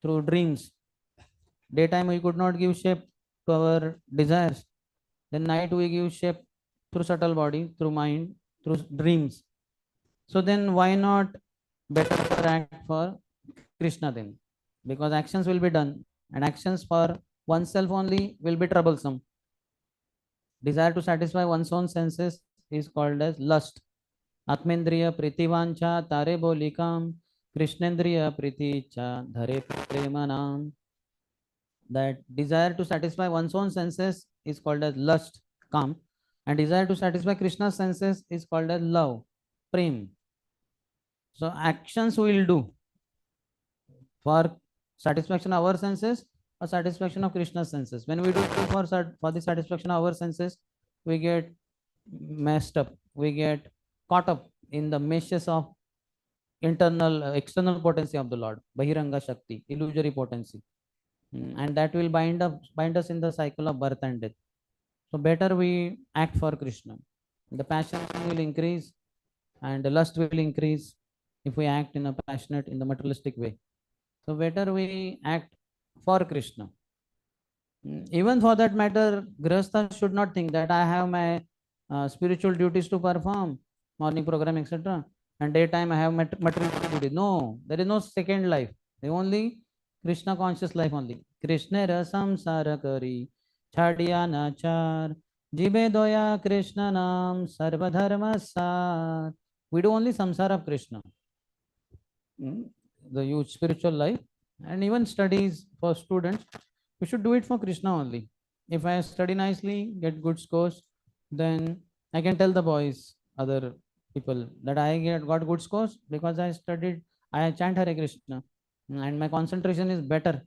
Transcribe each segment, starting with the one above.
through dreams. Daytime we could not give shape to our desires. Then night we give shape through subtle body, through mind, through dreams. So then why not better for act for Krishna then? Because actions will be done and actions for oneself only will be troublesome. Desire to satisfy one's own senses is called as lust. Atmendriya pritivancha tare bolikam Krishnendriya priticha dhare premanam. That desire to satisfy one's own senses is called as lust, kam, and desire to satisfy Krishna's senses is called as love, prem. So actions we will do for satisfaction of our senses or satisfaction of Krishna's senses. When we do for the satisfaction of our senses, we get messed up, we get caught up in the meshes of internal external potency of the Lord, Bahiranga Shakti, illusory potency. And that will bind us in the cycle of birth and death. So better we act for Krishna. The passion will increase and the lust will increase if we act in a passionate, in the materialistic way. So better we act for Krishna. Even for that matter, Grihastha should not think that I have my spiritual duties to perform, morning program, etc. And daytime I have material duties. No, there is no second life. The only Krishna conscious life only. Krishna rasam sarakari chadiya nachar jibe doya Krishna nam sarvadharma sar. We do only samsara of Krishna. The huge spiritual life and even studies for students, we should do it for Krishna only. If I study nicely, get good scores, then I can tell the boys, other people, that I got good scores because I studied, I chant Hare Krishna, and my concentration is better.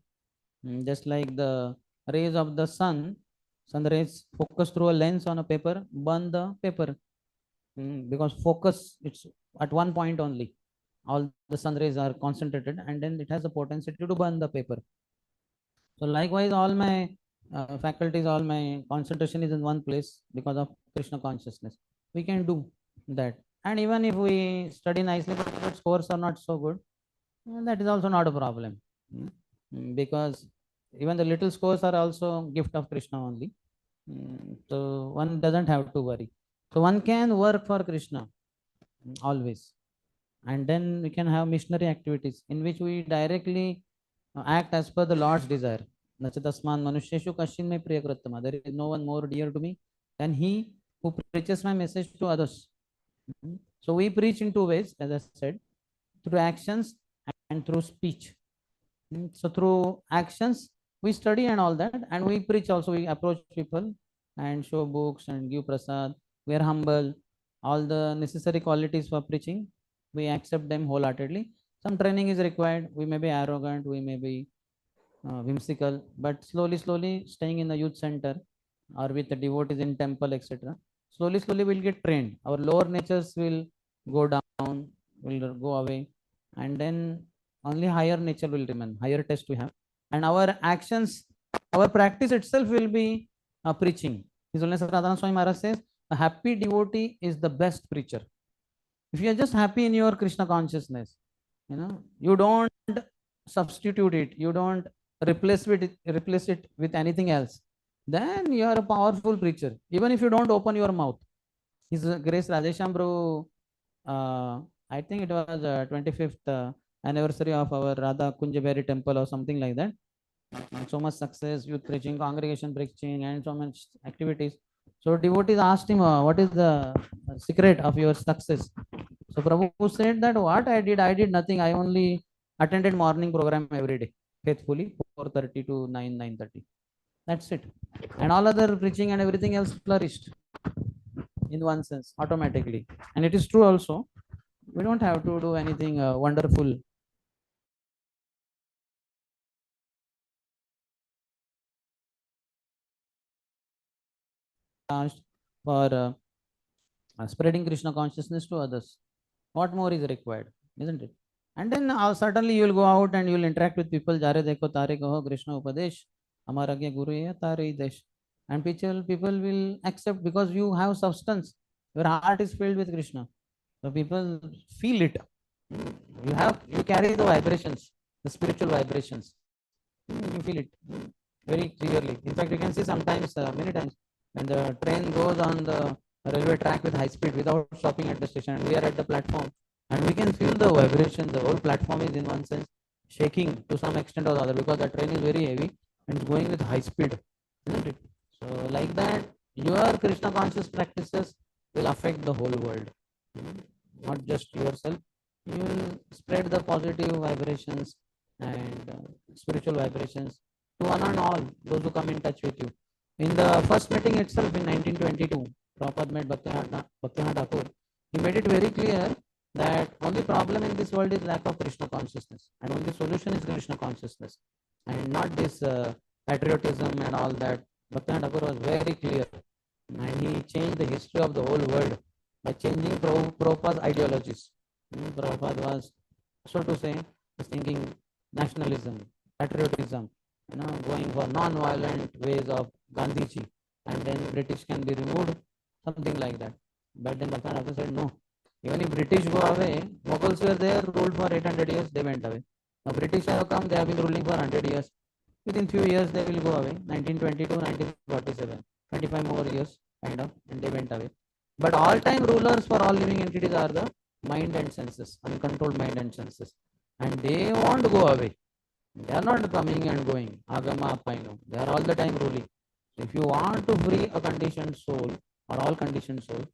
Just like the rays of the sun rays focus through a lens on a paper, burn the paper. Because focus, it's at one point only. All the sun rays are concentrated and then it has a potency to burn the paper. So likewise, all my faculties, all my concentration is in one place because of Krishna consciousness. We can do that. And even if we study nicely, but scores are not so good, that is also not a problem. Because even the little scores are also gift of Krishna only. So one doesn't have to worry. So one can work for Krishna always. And then we can have missionary activities in which we directly act as per the Lord's desire. Nachatasman manusheshu kashin me priyakratama. There is no one more dear to me than he who preaches my message to others. So we preach in two ways, as I said, through actions and through speech. So through actions, we study and all that, and we preach also. We approach people and show books and give prasad. We are humble. All the necessary qualities for preaching, we accept them wholeheartedly. Some training is required. We may be arrogant, we may be whimsical, but slowly, staying in the youth center or with the devotees in temple, etc. Slowly, we'll get trained. Our lower natures will go down, will go away, and then only higher nature will remain. Higher test we have, and our actions, our practice itself will be preaching. His Holiness Radhana Swami Maharaj says, "A happy devotee is the best preacher." If you are just happy in your Krishna consciousness, you don't substitute it, you don't replace it with anything else, then you are a powerful preacher, even if you don't open your mouth. His Grace Radhesham Prabhu, I think it was 25th anniversary of our Radha Kunjaberi temple or something like that. So much success, youth preaching, congregation preaching, and so much activities. So devotees asked him, what is the secret of your success? So Prabhu said that what I did nothing. I only attended morning program every day, faithfully, 4:30 to 9:30. That's it. And all other preaching and everything else flourished in one sense, automatically. And it is true also. We don't have to do anything wonderful. For spreading Krishna consciousness to others. What more is required, isn't it? And then certainly you will go out and you will interact with people. Jare dekho tare kaho Krishna upadesh. Amar agya guru ya tare desh. And people will accept because you have substance. Your heart is filled with Krishna. So people feel it. You carry the vibrations, the spiritual vibrations. You feel it very clearly. In fact, you can see sometimes, many times, when the train goes on the railway track with high speed without stopping at the station, and we are at the platform, and we can feel the vibration. The whole platform is, in one sense, shaking to some extent or the other, because the train is very heavy and it's going with high speed, isn't it? So, like that, your Krishna conscious practices will affect the whole world, not just yourself. You will spread the positive vibrations and spiritual vibrations to one and all those who come in touch with you. In the first meeting itself in 1922, Prabhupada met Bhaktivinoda Thakur. He made it very clear that only problem in this world is lack of Krishna consciousness, and only solution is Krishna consciousness, and not this patriotism and all that. Bhaktivinoda Thakur was very clear, and he changed the history of the whole world by changing Prabhupada's ideologies. Prabhupada was, so to say, was thinking nationalism, patriotism, going for non-violent ways of Gandhiji, and then British can be removed, something like that. But then Bhaktivinoda said, no, even if British go away, Mughals were there, ruled for 800 years, they went away. Now British have come, they have been ruling for 100 years. Within few years, they will go away. 1922, 1947, 25 more years, kind of, and they went away. But all-time rulers for all living entities are the mind and senses, uncontrolled mind and senses. And they won't go away. They are not coming and going. Agama Apaino. They are all the time ruling. So if you want to free a conditioned soul or all conditioned soul,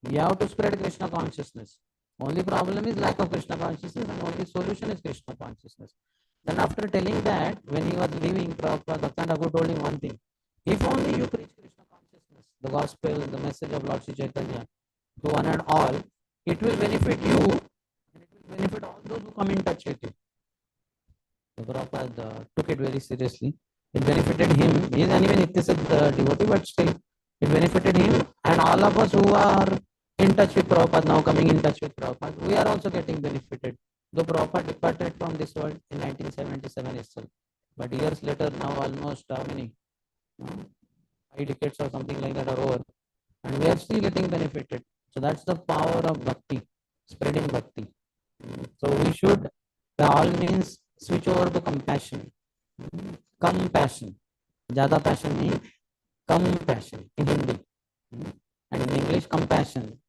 you have to spread Krishna consciousness. Only problem is lack of Krishna consciousness, and only solution is Krishna consciousness. Then after telling that, when he was leaving, Prabhupada Bhaktivinoda Thakur told him one thing. If only you preach Krishna consciousness, the gospel, the message of Lord Sri Chaitanya to one and all, it will benefit you and it will benefit all those who come in touch with you. So Prabhupada took it very seriously. It benefited him. He is anyway Nityasiddha devotee, but still it benefited him and all of us who are in touch with Prabhupada now, coming in touch with Prabhupada, we are also getting benefited. Though Prabhupada departed from this world in 1977 itself, but years later, now almost how many? 5 decades or something like that are over, and we are still getting benefited. So that's the power of bhakti, spreading bhakti. So we should, by all means, switch over to compassion. Compassion. Jada passion means compassion in Hindi. And in English, compassion.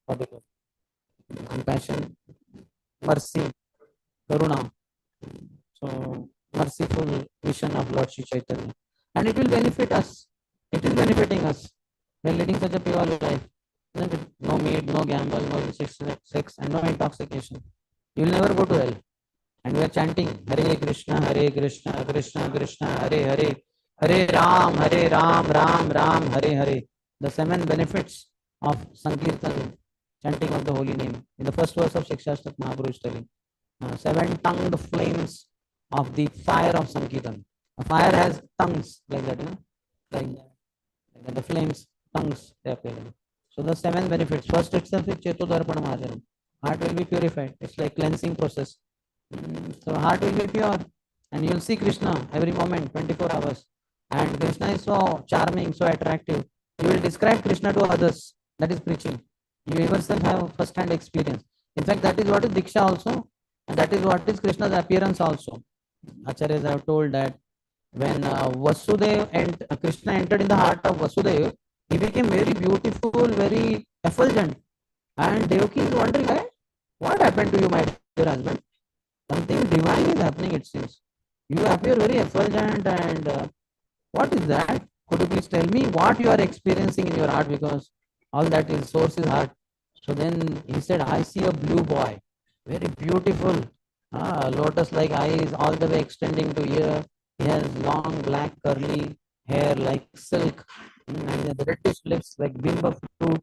What do you call it? Compassion, mercy, karuna. So, merciful vision of Lord Sri Chaitanya. And it will benefit us. It is benefiting us. We are leading such a pure life. Isn't it? No meat, no gamble, no sex, and no intoxication. You will never go to hell. And we are chanting Hare Krishna, Krishna Krishna, Hare Hare, Hare Ram, Ram Ram, Hare Hare. The 7 benefits of Sankirtan, chanting of the holy name. In the first verse of Shikshastak, Mahaprabhu is telling 7-tongued flames of the fire of Sankirtan. A fire has tongues like that, like that. Like the flames, tongues, they appear. So the 7 benefits. First itself is Chetodarpana Mahajanam. Heart will be purified. It's like cleansing process. So heart will be pure, and you'll see Krishna every moment, 24 hours. And Krishna is so charming, so attractive. You will describe Krishna to others. That is preaching. You yourself have first-hand experience. In fact, that is what is Diksha also, and that is what is Krishna's appearance also. Acharyas have told that when Vasudev and Krishna entered in the heart of Vasudev, he became very beautiful, very effulgent. And Devaki is wondering, hey, what happened to you, my dear husband? Something divine is happening, it seems. You appear very effulgent, and what is that? Could you please tell me what you are experiencing in your heart? Because all that is source is heart. So then he said, I see a blue boy, very beautiful, lotus-like eyes all the way extending to ear. He has long black curly hair like silk, and the reddish lips like bimba fruit,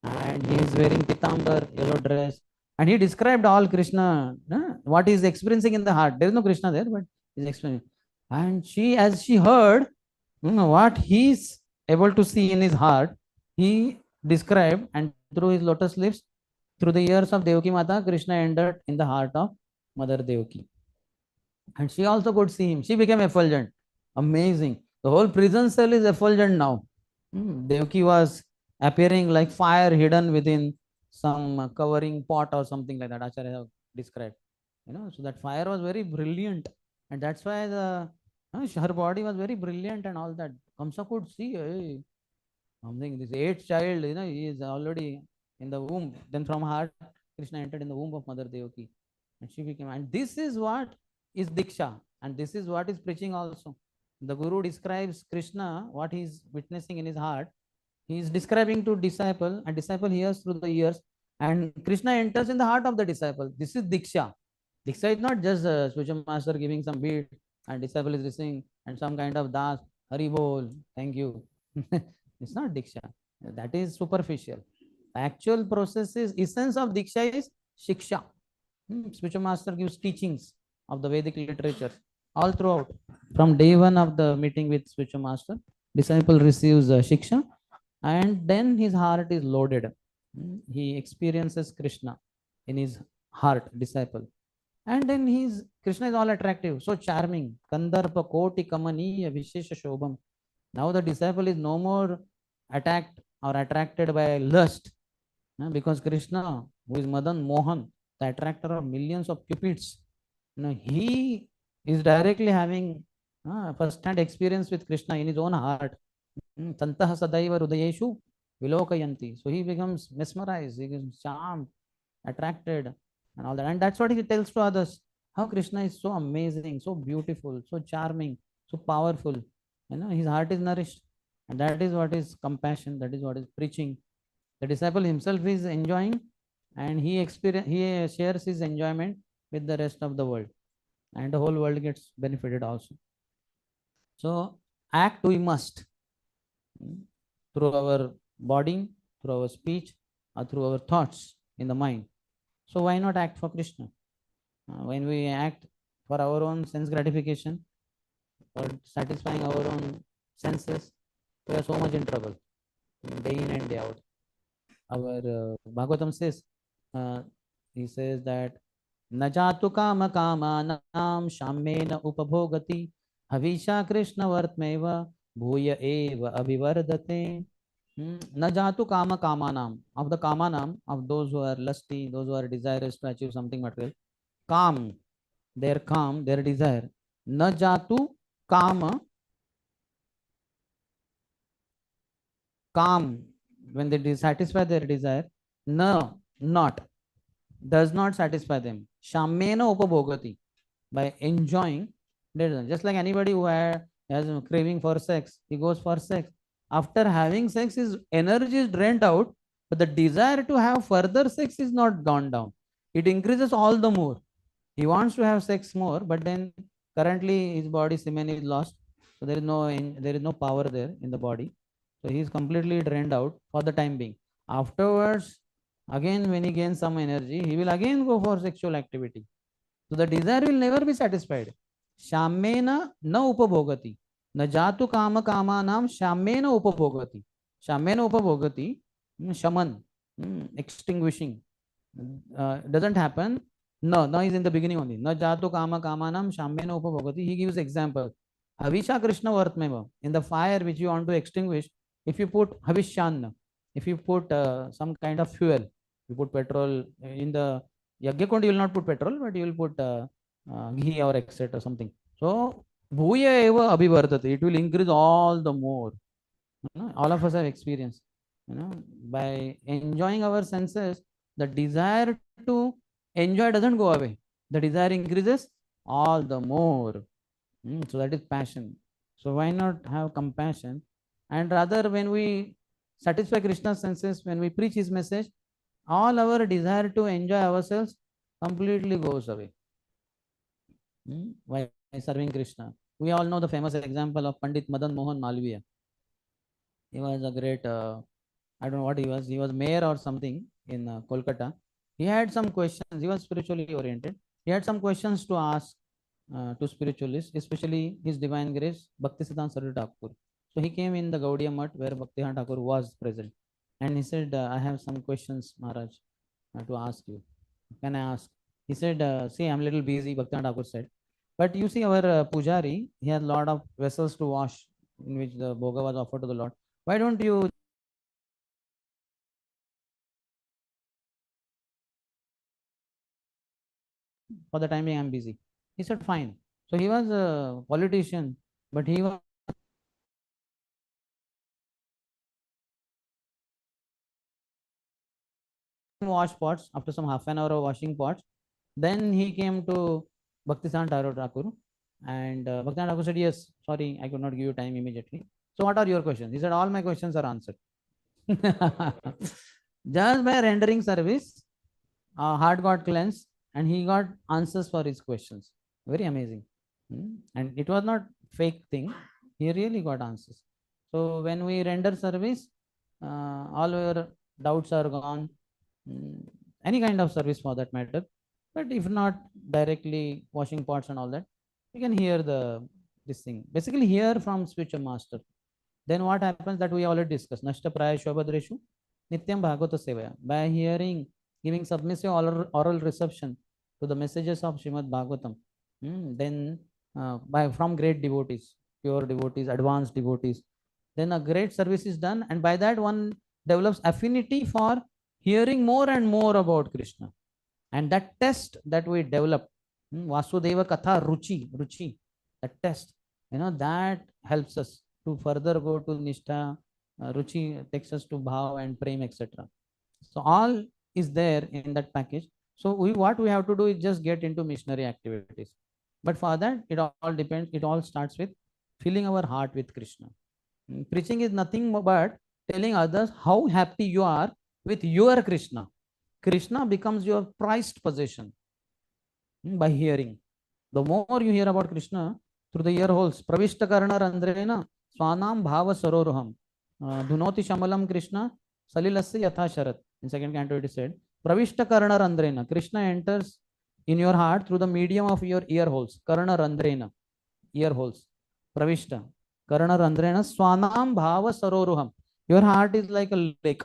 and he is wearing pitambar, yellow dress. And he described all Krishna, what he is experiencing in the heart. There is no Krishna there, but he is experiencing. And she, as she heard what he is able to see in his heart, he described, and through his lotus lips, through the ears of Devaki Mata, Krishna entered in the heart of Mother Devaki. And she also could see him. She became effulgent. Amazing. The whole prison cell is effulgent now. Devaki was appearing like fire hidden within some covering pot or something like that. Acharya have described. So that fire was very brilliant. And that's why her body was very brilliant and all that. Kamsa could see, hey, something, this eighth child, he is already in the womb. Then from heart, Krishna entered in the womb of Mother Devaki. And she became, and this is what is Diksha. And this is what is preaching also. The Guru describes Krishna, what he is witnessing in his heart. He is describing to disciple, and disciple hears through the ears. And Krishna enters in the heart of the disciple. This is Diksha. Diksha is not just a spiritual master giving some beat and disciple is listening and some kind of das, Hari Bol, thank you. It's not Diksha. That is superficial. The actual process is, essence of Diksha is Shiksha. Spiritual master gives teachings of the Vedic literature all throughout. From day one of the meeting with spiritual master, disciple receives Shiksha and then his heart is loaded. He experiences Krishna in his heart, disciple. And then Krishna is all attractive, so charming. Kandarpa Koti Kamaniya Vishesha Shobham. Now the disciple is no more attacked or attracted by lust, because Krishna, who is Madan Mohan, the attractor of millions of cupids, he is directly having first-hand experience with Krishna in his own heart. Tantah sadaiva rudayeshu vilokayanti. So he becomes mesmerized, he becomes charmed, attracted, and all that. And that's what he tells to others. How Krishna is so amazing, so beautiful, so charming, so powerful. His heart is nourished. And that is what is compassion, that is what is preaching. The disciple himself is enjoying and he shares his enjoyment with the rest of the world. And the whole world gets benefited also. So act we must, through our body, through our speech, or through our thoughts in the mind. So why not act for Krishna? When we act for our own sense gratification, for satisfying our own senses, we are so much in trouble, day in and day out. Our Bhagavatam says, he says that Najatu kama kama nam shammena upabhogati havisha Krishna vartmeva bhuya eva abhivardate. Najatu kama kama nam, of the kama nam, of those who are lusty, those who are desirous to achieve something material, calm, their desire. Najatu kama, calm, when they satisfy their desire, no, not, does not satisfy them. Shammena upabhogati, by enjoying. Just like anybody who has a craving for sex, he goes for sex. After having sex, his energy is drained out, but the desire to have further sex is not gone down. It increases all the more. He wants to have sex more, but then currently his body semen is lost, so there is no power there in the body. So he is completely drained out for the time being. Afterwards, again when he gains some energy, he will again go for sexual activity. So the desire will never be satisfied. Shammena na upabhogati. Na jatu kama kama nam shammena upabhogati. Shammena upabhogati, shaman, extinguishing. Doesn't happen. No is in the beginning only. Na jatu kama kama nam shammena upabhogati. He gives example. Havisha Krishna Vartmeva. In the fire which you want to extinguish, if you put Havishan, if you put some kind of fuel, you put petrol in the Yagya you will not put petrol, but you will put ghee or etc. something. So, bhuya eva abhivardate. It will increase all the more. All of us have experience. By enjoying our senses, the desire to enjoy doesn't go away. The desire increases all the more. So that is passion. So why not have compassion? And rather, when we satisfy Krishna's senses, when we preach his message, all our desire to enjoy ourselves completely goes away. By serving Krishna. We all know the famous example of Pandit Madan Mohan Malviya. He was a great, I don't know what he was. He was mayor or something in Kolkata. He had some questions. He was spiritually oriented. He had some questions to ask to spiritualists, especially His Divine Grace, Bhaktisiddhanta Saraswati Thakur. So he came in the Gaudiya Mutt where Bhaktisiddhanta Thakur was present. And he said, I have some questions, Maharaj, to ask you. Can I ask? He said, see, I'm a little busy, Bhaktisiddhanta Thakur said. But you see, our Pujari, he has a lot of vessels to wash in which the Bhoga was offered to the Lord. Why don't you for the time being I'm busy. He said, fine. So he was a politician, but he was wash pots after some half an hour of washing pots. Then he came to Bhaktisan Thakur, and Bhaktisan Thakur said, "Yes, sorry, I could not give you time immediately. So, what are your questions?" He said, "All my questions are answered." Just by rendering service, heart got cleansed, and he got answers for his questions. Very amazing. And it was not fake thing. He really got answers. So, when we render service, all our doubts are gone. Mm, any kind of service for that matter, but if not directly washing pots and all that, you can hear this thing, basically hear from spiritual master. Then what happens, that we already discussed, nashta praya shobhadreshu nityam bhagavata sevaya. By hearing, giving submissive oral reception to the messages of Srimad Bhagavatam, then by from great devotees, pure devotees, advanced devotees, then a great service is done, and by that one develops affinity for hearing more and more about Krishna. And that test that we develop, Vasudeva Katha Ruchi, that test, that helps us to further go to Nishtha. Ruchi takes us to Bhav and Prem, etc. So all is there in that package. So what we have to do is just get into missionary activities. But for that, it all depends. It all starts with filling our heart with Krishna. Preaching is nothing but telling others how happy you are with your Krishna. Krishna becomes your prized possession by hearing. The more you hear about Krishna through the ear holes, Pravishta Karna Randrena, Swanam Bhava Saroruham, Dhunoti Shamalam Krishna, Salilasya Yatha Sharat. In second canto it is said, Pravishta Karna Randrena, Krishna enters in your heart through the medium of your ear holes, Karna Randrena, ear holes, Pravishta. Karna Randrena, Swanam Bhava Saroruham. Your heart is like a lake.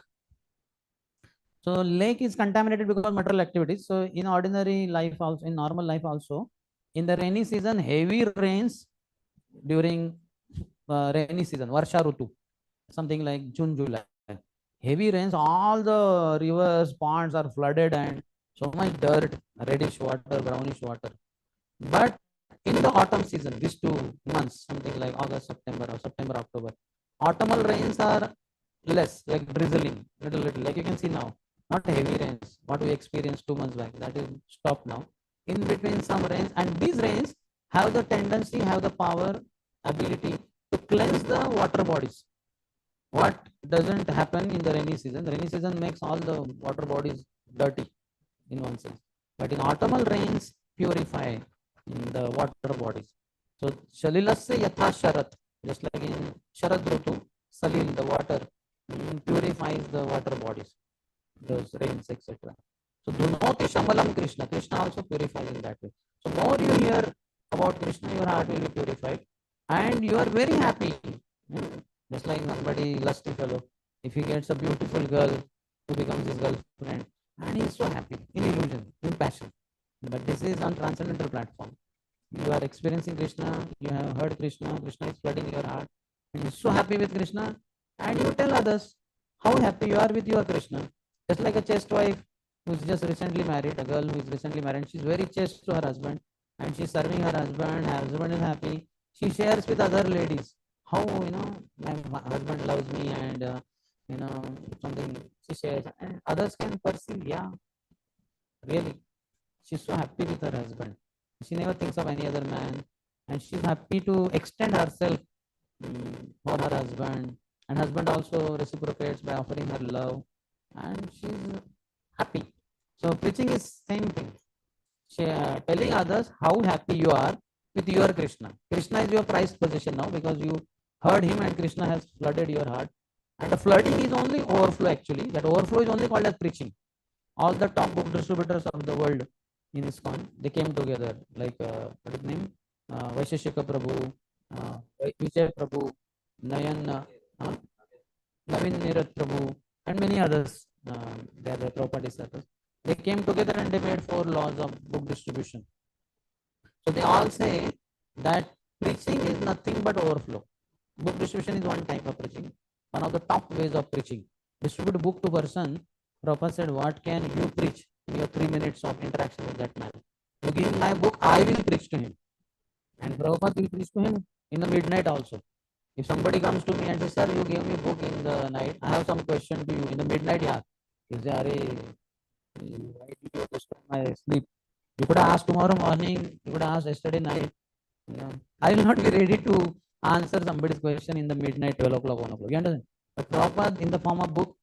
So lake is contaminated because of material activities. So in ordinary life also, in normal life also, in the rainy season, heavy rains during rainy season, Varsha Rutu, something like June, July. Heavy rains, all the rivers, ponds are flooded and so much dirt, reddish water, brownish water. But in the autumn season, these 2 months, something like August, September, or September, October, autumnal rains are less, like drizzling, little, like you can see now. Not heavy rains, what we experienced 2 months back, that is stopped now. In between some rains, and these rains have the tendency, have the power, ability to cleanse the water bodies. What doesn't happen in the rainy season? The rainy season makes all the water bodies dirty in one sense. But in autumnal rains, purify the water bodies. So Shalilasya Yatha Sharat, just like in Sharad Rutu, Salil, the water, purifies the water bodies, those rains, etc. So Dhunoti Shamalam Krishna, Krishna also purifies in that way. So more you hear about Krishna, your heart will be purified and you are very happy. Just like somebody lusty fellow, if he gets a beautiful girl who becomes his girlfriend, and he is so happy in illusion, in passion. But this is on transcendental platform. You are experiencing Krishna, you have heard Krishna, Krishna is flooding your heart, and you're so happy with Krishna, and you tell others how happy you are with your Krishna. Just like a chaste wife who is just recently married, a girl who is recently married, she's very chaste to her husband, and she's serving her husband is happy. She shares with other ladies how my husband loves me, and you know something she shares, and others can perceive, yeah, really, she's so happy with her husband. She never thinks of any other man, and she's happy to extend herself for her husband. And husband also reciprocates by offering her love, and she's happy. So preaching is same thing. Telling others how happy you are with your Krishna. Krishna is your prized possession now because you heard him and Krishna has flooded your heart. And the flooding is only overflow actually. That overflow is only called as preaching. All the top book distributors of the world in ISKCON, they came together, like what is his name? Vaisheshika Prabhu, Vijay Prabhu, Nayan, Navin Nirat Prabhu, and many others. They are the Prabhupada disciples. They came together and they made 4 laws of book distribution. So they all say that preaching is nothing but overflow. Book distribution is one type of preaching, one of the top ways of preaching. Distribute book to person. Prabhupada said, what can you preach in your 3 minutes of interaction with that man? You give him my book, I will preach to him. And Prabhupada will preach to him in the midnight also. If somebody comes to me and says, sir, you gave me book in the night, I have some question to you in the midnight, yeah. Is there why did you disturb my sleep? You could have asked tomorrow morning, you could have asked yesterday night. Yeah. I will not be ready to answer somebody's question in the midnight, 12 o'clock, 1 o'clock. You understand? But Prabhupada in the form of book,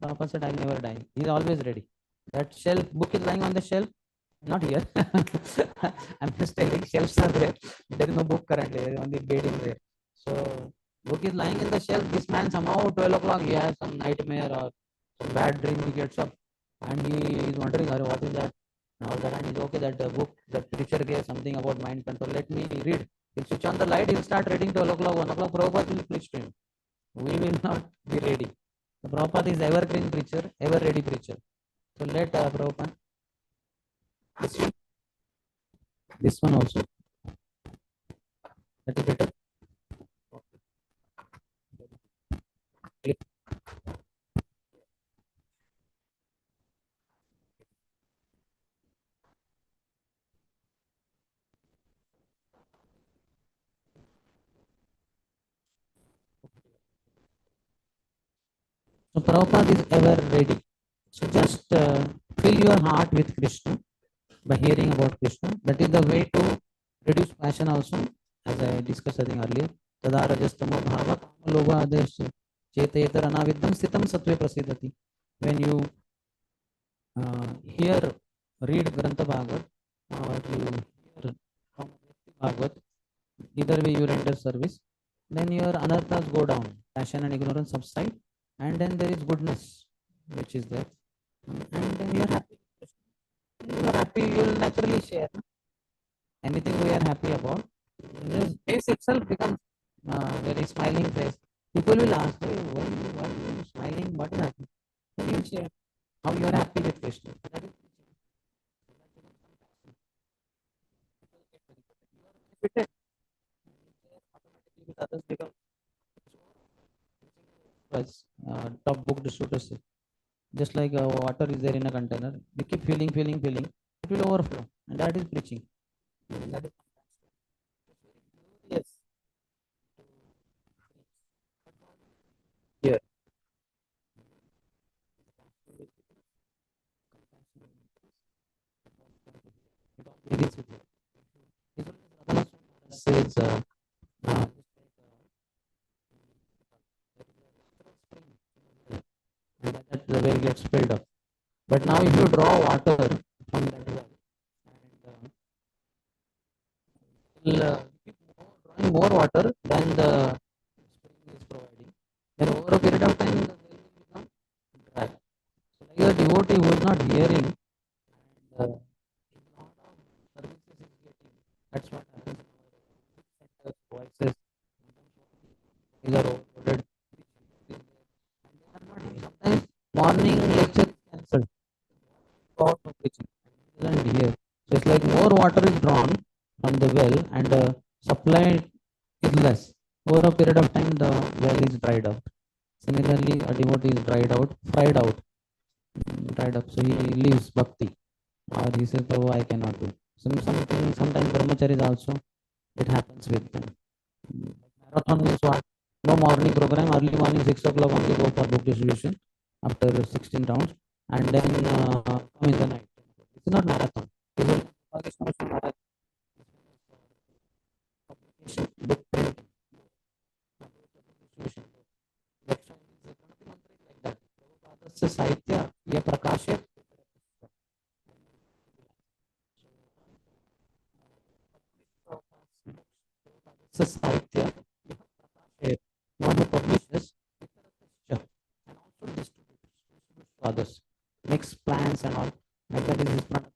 Prabhupada said, I'll never die. He's always ready. That shelf, book is lying on the shelf, not here. I'm just telling shelves are there. There is no book currently, there is only bed is there. So book is lying in the shelf. This man somehow 12 o'clock he has some nightmare or some bad dream. He gets up and he is wondering, what is that? And all that, and he's okay. That book, the teacher gave something about mind control. Let me read. He'll switch on the light. He'll start reading 12 o'clock, 1 o'clock. Prabhupada will preach to him. We will not be ready. The Prabhupada is evergreen preacher, ever ready preacher. So let Prabhupada. This one also. That is better. So Prabhupada is ever ready. So just fill your heart with Krishna by hearing about Krishna. That is the way to reduce passion also, as I discussed I think earlier. Tada rajastamo bhava kama loga adesh chetayetar anaviddham sitam satve prasidati. When you hear, read Grantha Bhagavat, or you hear from Bhagavat, either way you render service, then your anarthas go down, passion and ignorance subside, and then there is goodness, which is there, and then you're happy. You're happy, you'll naturally share anything we are happy about. The face itself becomes very smiling face. People will ask, hey, why are you smiling? What is happening? Then you share how you are happy with Krishna. That is fitted. Automatically with others become as top book distributors. Just like water is there in a container, we keep filling, it will overflow, and that is preaching. That is, yes. Here. Begins with here. Says, uh, that the well gets filled up. But now, if you draw water from that well, and will keep drawing more water than the spring is providing, then over a period of time, the well will become dry. So, like the devotee who is not hearing, and services is getting, that's what happens. Voices is are overloaded. Sometimes morning lecture is cancelled. Out of preaching. And here, so it's like more water is drawn from the well, and the supply is less. Over a period of time, the well is dried out. Similarly, a devotee is fried out, dried up. So he leaves bhakti, or he says, "Oh, I cannot do." Sometimes brahmacharis also, it happens with them. Marathon is what? No morning program. Early morning 6 o'clock only go for book distribution after 16 rounds, and then come in the night. This is not marathon. This is marathon. Book printing, distribution. से साहित्य या प्रकाशित से साहित्य one who publishes and also distributes to others, makes plans and all. Like that is his product.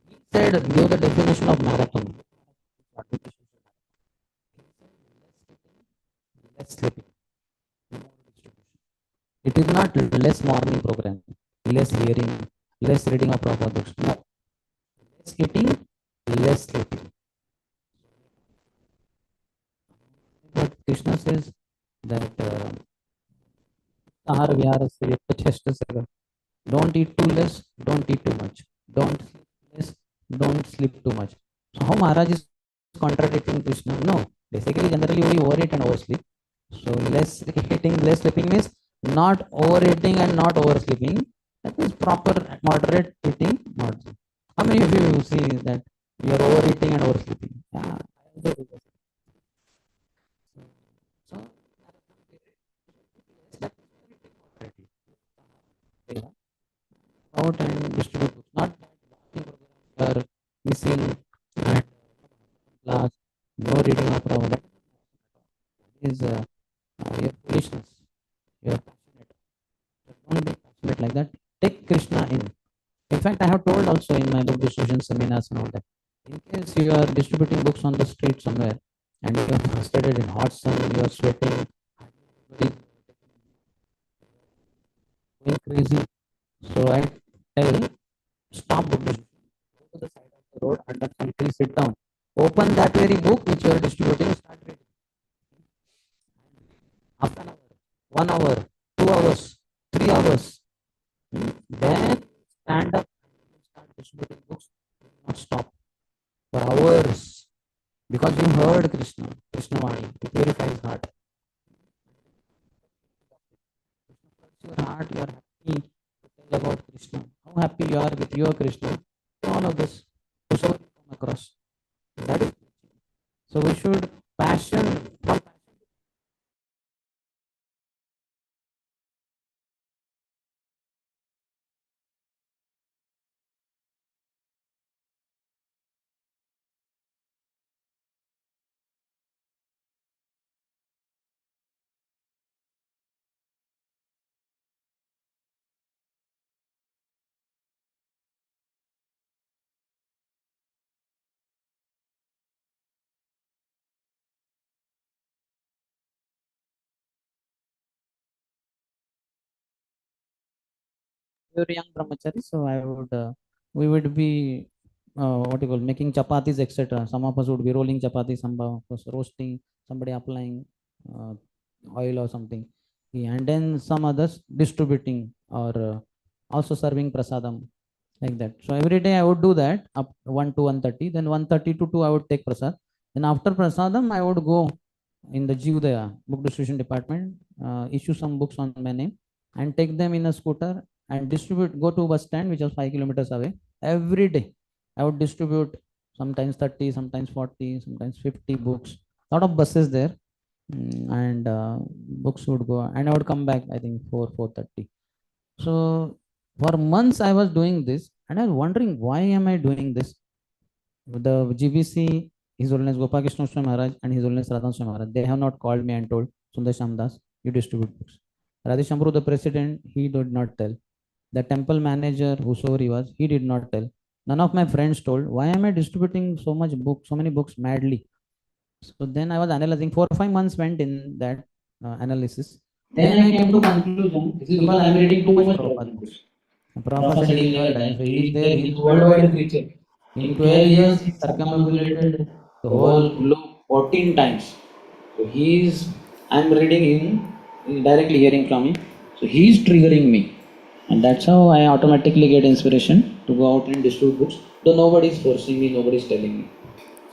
He said, give the definition of marathon. Less sleeping, more distribution. It is not less morning program, less hearing, less reading of proper books. No, less eating, less sleeping. But Krishna says that ahara viharasya yatacheshta seva. Don't eat too less, don't eat too much. Don't sleep less, don't sleep too much. So how Maharaj is contradicting Krishna? No. Basically, generally we overeat and oversleep. So less eating, less sleeping means not overeating and not oversleeping. That means proper moderate eating, not. How many of you see that you are overeating and oversleeping? Yeah. So out and distribute books. Not that you are missing and class, no reading of Prabhupada. That is your foolishness. You are passionate. Don't be passionate like that. Take Krishna in. In fact, I have told also in my book distribution seminars and all that. In case you are distributing books on the street somewhere and you are frustrated in hot sun, you are sweating, going crazy. So I tell, stop book distribution. Go to the side of the road under some tree, sit down. Open that very book which you are distributing, start reading. After an hour, 1 hour, 2 hours, 3 hours, then stand up and start distributing books. Do not stop for hours because you heard Krishna, Krishna Vani. It purifies heart. Your heart, you are happy to tell about Krishna. How happy you are with your Krishna. All of this, whosoever you come across. That is so we should passion from very young brahmachari. So I would we would be what you call making chapatis, etc. Some of us would be rolling chapatis, some of us roasting, somebody applying uh, oil or something. Yeah, and then some others distributing or also serving prasadam like that. So every day I would do that up 1 to 1:30. Then 1:30 to 2 I would take prasad. Then after prasadam I would go in the Jivdaya book distribution department, issue some books on my name and take them in a scooter and distribute, go to bus stand which was 5 kilometers away. Every day I would distribute sometimes 30, sometimes 40, sometimes 50 books. A lot of buses there. And books would go and I would come back I think 4:30. So for months I was doing this and I was wondering why am I doing this. The GBC, His Holiness Gopalkrishna Swami Maharaj and His Holiness Radha Swami Maharaj, they have not called me and told Sundar Shamdas, you distribute books. Radheshamru, the president, he did not tell. The temple manager, whosoever he was, he did not tell. None of my friends told. Why am I distributing so much book, so many books madly? So then I was analyzing. 4 or 5 months went in that analysis. Then I came to conclusion. This is because I am reading too much Prabhupada books. Prabhupada said he will never die. So he is there. He is worldwide creature. In 12 years, he circumambulated the whole globe 14 times. So he is, I am reading him, directly hearing from him. So he is triggering me. And that's how I automatically get inspiration to go out and distribute books. Though nobody is forcing me, nobody is telling me.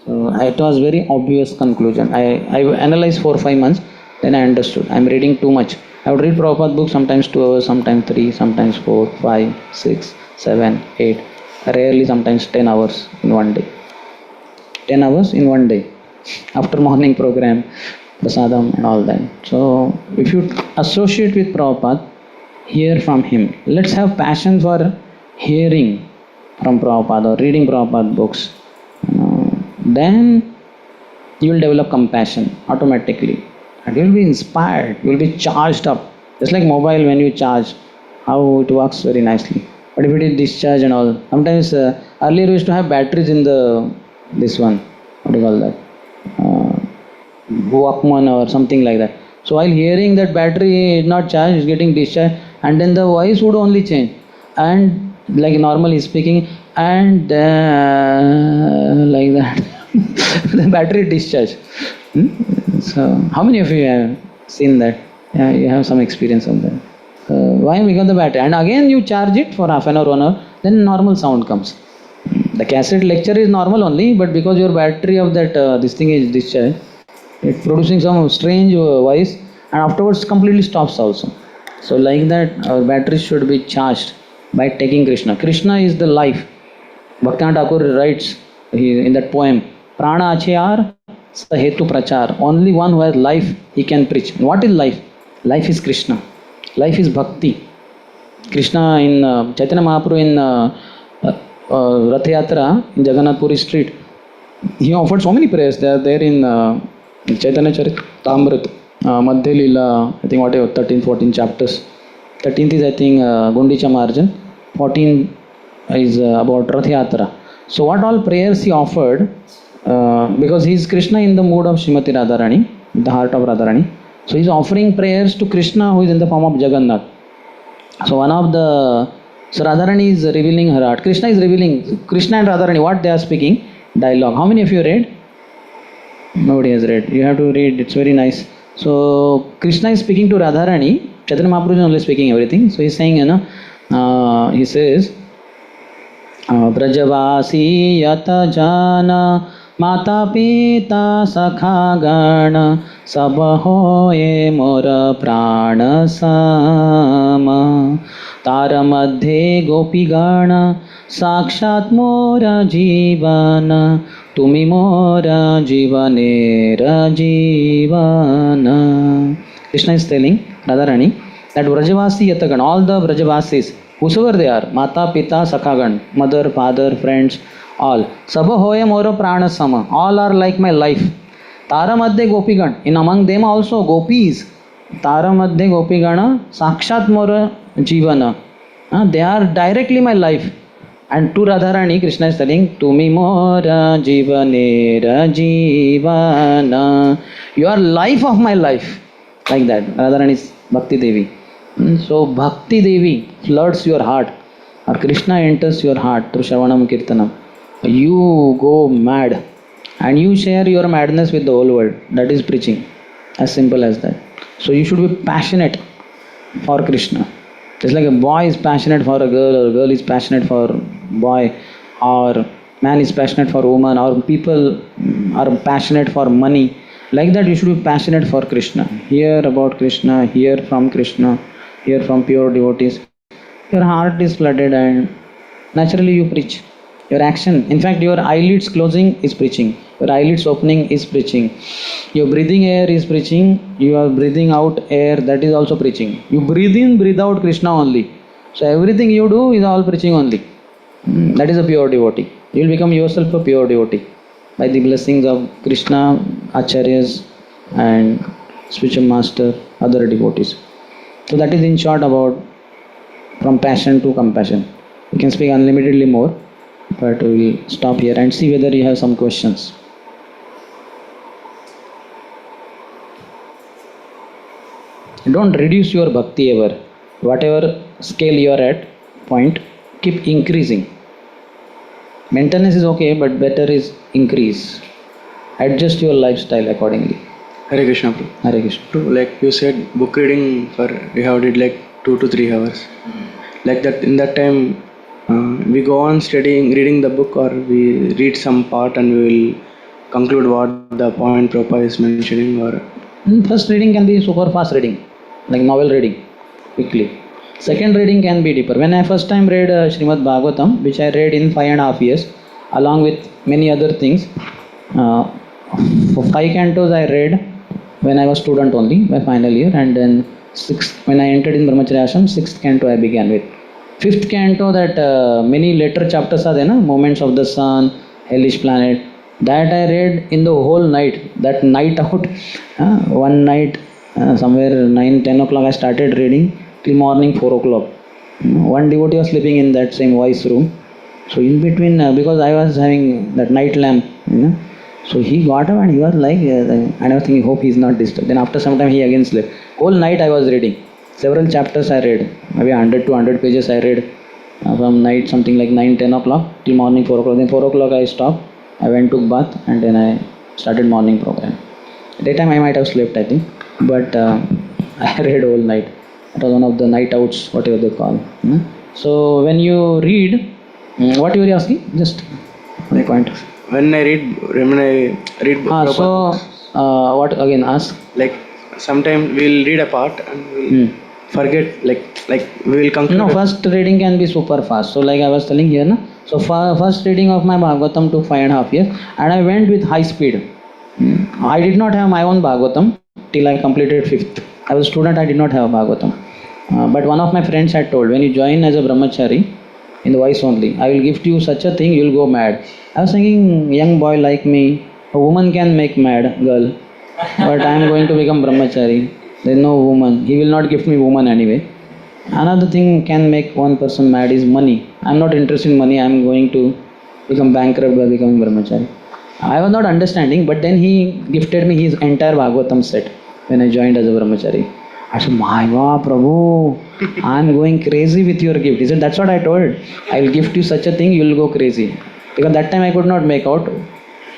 So it was very obvious conclusion. I analyzed 4 or 5 months, then I understood. I'm reading too much. I would read Prabhupada books sometimes 2 hours, sometimes 3, sometimes 4, 5, 6, 7, 8. Rarely sometimes 10 hours in one day. 10 hours in one day. After morning program, prasadam and all that. So if you associate with Prabhupada, hear from him. Let's have passion for hearing from Prabhupada or reading Prabhupada books. Then you will develop compassion automatically and you will be inspired, you will be charged up. Just like mobile when you charge, how it works very nicely. But if it is discharge and all, sometimes earlier we used to have batteries in the this one, what do you call that? Walkman or something like that. So while hearing that battery is not charged, is getting discharged, and then the voice would only change. And like normally speaking, and like that, the battery discharge. So how many of you have seen that? Yeah, you have some experience of that. Why? Because the battery, and again you charge it for half an hour, 1 hour, then normal sound comes. The cassette lecture is normal only, but because your battery of that this thing is discharged, it producing some strange voice, and afterwards completely stops also. So like that, our battery should be charged by taking Krishna. Krishna is the life. Bhaktivinoda Thakur writes in that poem, Prana Achayar Sahetu Prachar. Only one who has life, he can preach. What is life? Life is Krishna. Life is bhakti. Krishna in Chaitanya Mahaprabhu in Rath Yatra in Jagannath Puri street, he offered so many prayers. They are there in Chaitanya Charitamrita, Madhya Leela, I think whatever, 13, 14 chapters. 13th is I think Gundicha Marjan, 14 is about Rath Yatra. So what all prayers he offered, because he is Krishna in the mood of Srimati Radharani, the heart of Radharani. So he is offering prayers to Krishna who is in the form of Jagannath. So one of the, so Radharani is revealing her heart. Krishna is revealing, Krishna and Radharani, what they are speaking, dialogue. How many of you read? Nobody has read. You have to read, it's very nice. So Krishna is speaking to Radharani, Chaitanya Mahaprabhu is only speaking everything. So he is saying, he says, Brajavasi yata jana Mata Pita Sakha Gana Sab hoye mora prana sama Tara madhe gopi gana Sakshat mora jivana Tumi mora jivanera jivana. Krishna is telling Radharani that Vrajavasi Yatagan, all the Vrajavasis, whosoever they are, Mata, Pita, Sakhagan, mother, father, friends, all. Sabha hoya mora prana sama. All are like my life. Tara madhye gopigan. In among them also gopis. Tara madhye gopigana sakshat mora jivana. They are directly my life. And to Radharani, Krishna is telling, Tumi mora jivanera jivana. You are life of my life. Like that. Radharani is Bhakti Devi. So Bhakti Devi floods your heart, or Krishna enters your heart through Shravanam Kirtanam. You go mad and you share your madness with the whole world. That is preaching. As simple as that. So you should be passionate for Krishna. Just like a boy is passionate for a girl, or a girl is passionate for a boy, or man is passionate for a woman, or people are passionate for money. Like that you should be passionate for Krishna. Hear about Krishna, hear from Krishna, hear from pure devotees. Your heart is flooded and naturally you preach. Your action, in fact your eyelids closing is preaching. Your eyelids opening is preaching. Your breathing air is preaching. You are breathing out air, that is also preaching. You breathe in, breathe out Krishna only. So everything you do is all preaching only. That is a pure devotee. You will become yourself a pure devotee by the blessings of Krishna, Acharyas and spiritual master, other devotees. So that is in short about from passion to compassion. We can speak unlimitedly more, but we will stop here and see whether you have some questions. Don't reduce your bhakti ever. Whatever scale you are at, point, keep increasing. Maintenance is okay, but better is increase. Adjust your lifestyle accordingly. Hare Krishna. Hare Krishna. Like you said, book reading for we have did like 2 to 3 hours. Like that, in that time, we go on studying, reading the book, or we read some part and we will conclude what the point Prabhupada is mentioning. Or first reading can be super fast reading, like novel reading, quickly. Second reading can be deeper. When I first time read Srimad Bhagavatam, which I read in 5.5 years, along with many other things, for 5 cantos I read when I was student only, my final year, and then when I entered in Brahmacharya Ashram, 6th canto I began with. 5th canto, that many later chapters are there, Moments of the Sun, Hellish Planet, that I read in the whole night, that night out. One night, somewhere 9-10 o'clock I started reading till morning 4 o'clock. One devotee was sleeping in that same voice room. So in between, because I was having that night lamp, so he got up and he was like, and I was thinking, hope he is not disturbed. Then after some time he again slept. Whole night I was reading. Several chapters I read. Maybe 100 to 100 pages I read from night something like 9-10 o'clock till morning 4 o'clock. Then 4 o'clock I stopped. I went to bath and then I started morning program. Daytime I might have slept, I think. But I read whole night. It was one of the night outs, whatever they call. So when you read, what you were asking? Just One point. When I read So what again? Ask. like sometimes we'll read a part and we'll forget like we will conclude. No, first reading can be super fast. So like I was telling here, na? So first reading of my Bhagavatam took 5.5 years, and I went with high speed. I did not have my own Bhagavatam till I completed 5th. I was a student, I did not have a Bhagavatam. But one of my friends had told, when you join as a brahmachari, in the voice only, I will gift you such a thing, you will go mad. I was thinking, young boy like me, a woman can make mad girl, but I am going to become brahmachari. There is no woman. He will not gift me woman anyway. Another thing can make one person mad is money. I am not interested in money. I am going to become bankrupt by becoming brahmachari. I was not understanding, but then he gifted me his entire Bhagavatam set when I joined as a brahmachari. I said, my God, Prabhu, I am going crazy with your gift. He said, that's what I told. I will gift you such a thing, you will go crazy. Because that time I could not make out.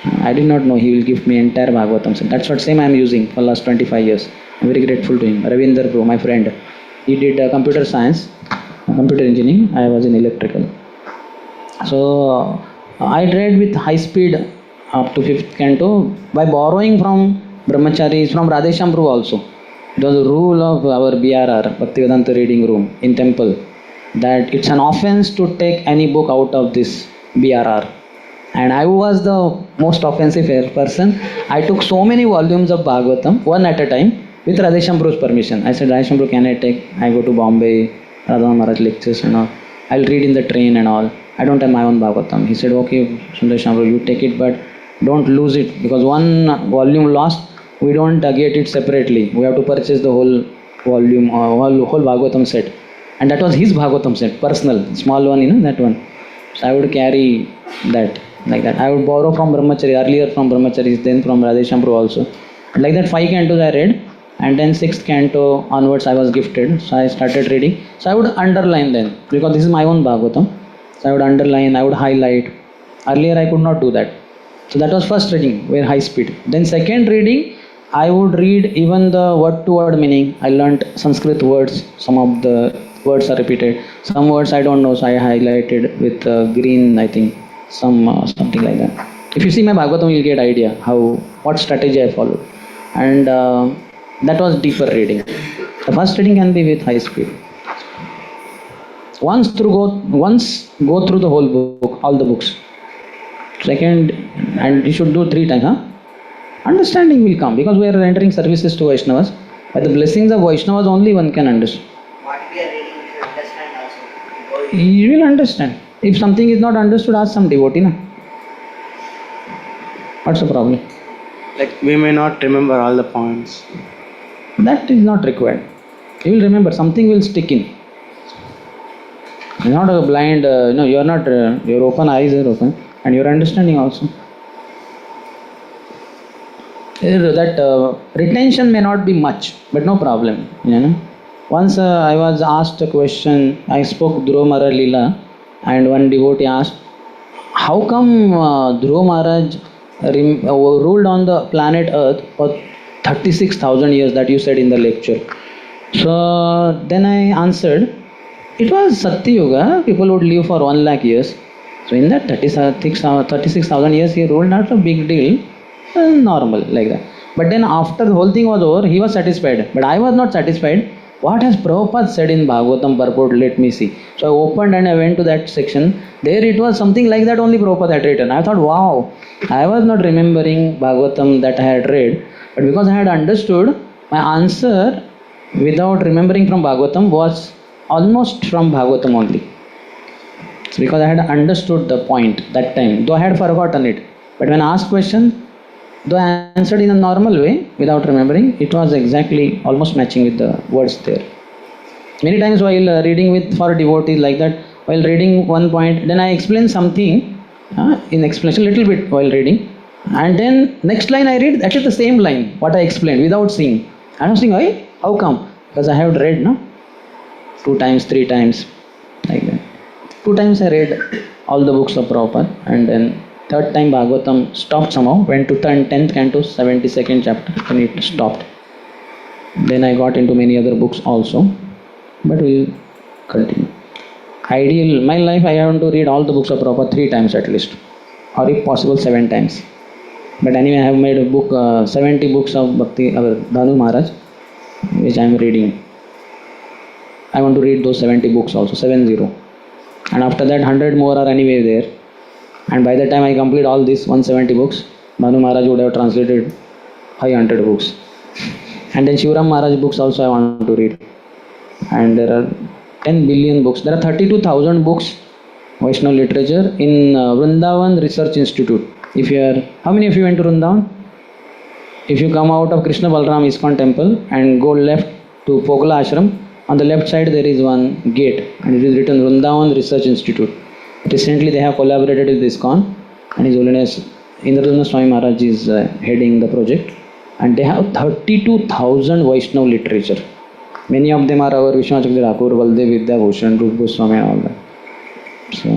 I did not know he will gift me entire Bhagavatam set. That's what same I am using for last 25 years. I am very grateful to him. Ravinder Bro, my friend. He did computer science, computer engineering. I was in electrical. So I read with high speed up to 5th canto by borrowing from brahmacharis, from Radhesham Prabhu also. It was a rule of our BRR, Bhaktivedanta reading room in temple, that it's an offense to take any book out of this BRR. And I was the most offensive person. I took so many volumes of Bhagavatam, one at a time, with Radhesham Prabhu's permission. I said, Radhesham Prabhu, can I take? I go to Bombay, Radha Maharaj lectures and all. I'll read in the train and all. I don't have my own Bhagavatam. He said, okay, Sundaresham Prabhu, you take it, but don't lose it, because one volume lost, we don't get it separately. We have to purchase the whole volume, whole Bhagavatam set. And that was his Bhagavatam set, personal, small one, that one. So I would carry that, like that. I would borrow from Brahmachari, earlier from Brahmacharis, then from Radhesham Prabhu also. Like that, 5 cantos I read, and then 6th canto onwards I was gifted. So I started reading. So I would underline then, because this is my own Bhagavatam. So I would underline, I would highlight. Earlier I could not do that. So that was first reading, very high speed. Then second reading, I would read even the word to word meaning. I learnt Sanskrit words, some of the words are repeated. Some words I don't know, so I highlighted with green, I think, something like that. If you see my Bhagavatam, you'll get idea what strategy I followed. And that was deeper reading. The first reading can be with high speed. Once go through the whole book, all the books. Second, and you should do 3 times, Understanding will come, because we are rendering services to Vaishnavas. By the blessings of Vaishnavas only one can understand. What we are reading, we should understand also. You will understand. If something is not understood, ask some devotee, na? What's the problem? Like we may not remember all the points. That is not required. You will remember, something will stick in. You're not a blind, you are not, your open eyes are open, and your understanding also. That retention may not be much, but no problem. Once I was asked a question, I spoke Dhruva Maharaj Leela, and one devotee asked, how come Dhruva Maharaj ruled on the planet Earth for 36,000 years that you said in the lecture? So then I answered, it was Satya Yuga, people would live for 1 lakh years. So in that 36,000 years he ruled, not a big deal. Normal, like that. But then after the whole thing was over, he was satisfied. But I was not satisfied. What has Prabhupada said in Bhagavatam purport? Let me see. So I opened and I went to that section. There it was something like that only Prabhupada had written. I thought, wow, I was not remembering Bhagavatam that I had read. But because I had understood, my answer without remembering from Bhagavatam was almost from Bhagavatam only. So because I had understood the point that time, though I had forgotten it. But when asked question, though I answered in a normal way without remembering, it was exactly almost matching with the words there. Many times while reading for devotees like that, while reading one point, then I explain something in explanation little bit while reading, and then next line I read, that is the same line what I explained without seeing. I was thinking, hey, how come? Because I have read 2 times, 3 times, like that. 2 times I read all the books of Prabhupada, and then 3rd time Bhagavatam stopped somehow, went to 10th canto, 72nd chapter, and it stopped. Then I got into many other books also, but we'll continue. Ideal, my life I have to read all the books of Prabhupada 3 times at least. or if possible 7 times. But anyway, I have made a book, 70 books of Bhakti, Dhanu Maharaj, which I am reading. I want to read those 70 books also, 70. And after that, 100 more are anyway there. And by the time I complete all these 170 books, Dhanu Maharaj would have translated 500 books. And then Shivaram Maharaj books also I want to read. And there are 10 billion books. There are 32,000 books, Vaishnava literature, in Vrindavan Research Institute. If you are, how many of you went to Vrindavan? If you come out of Krishna Balram ISKCON temple and go left to Pokala Ashram, on the left side there is one gate and it is written Vrindavan Research Institute. Recently they have collaborated with ISKCON and His Holiness Indradumna Swami Maharaj is heading the project, and they have 32,000 Vaishnava literature. Many of them are our Vishwanath Chakravarti Thakur, Baldev Vidya Bhushan, Rupa Goswami and all that. So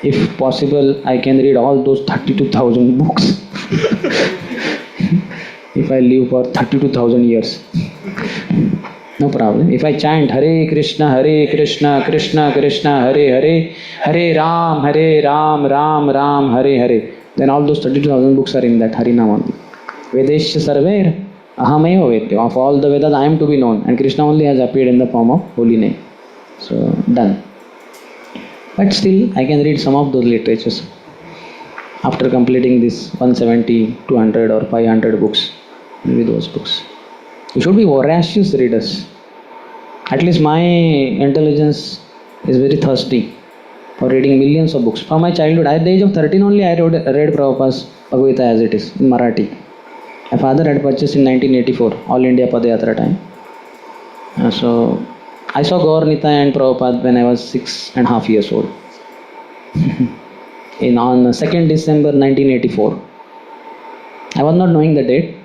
if possible, I can read all those 32,000 books if I live for 32,000 years. No problem. If I chant Hare Krishna, Krishna Krishna, Hare Hare, Hare Ram, Ram Ram, Hare Hare, then all those 32,000 books are in that Harinam only. Vedesha Sarver, Ahameva Vedya. Of all the Vedas, I am to be known, and Krishna only has appeared in the form of holy name. So, done. But still, I can read some of those literatures after completing this 170, 200 or 500 books, maybe those books. You should be voracious readers. At least my intelligence is very thirsty for reading millions of books. From my childhood, at the age of 13 only, I read Prabhupada's Bhagavad Gita as it is, in Marathi. My father had purchased in 1984, All India Padayatra time. So, I saw Gaur Nitai and Prabhupada when I was 6.5 years old. On 2nd December 1984. I was not knowing the date.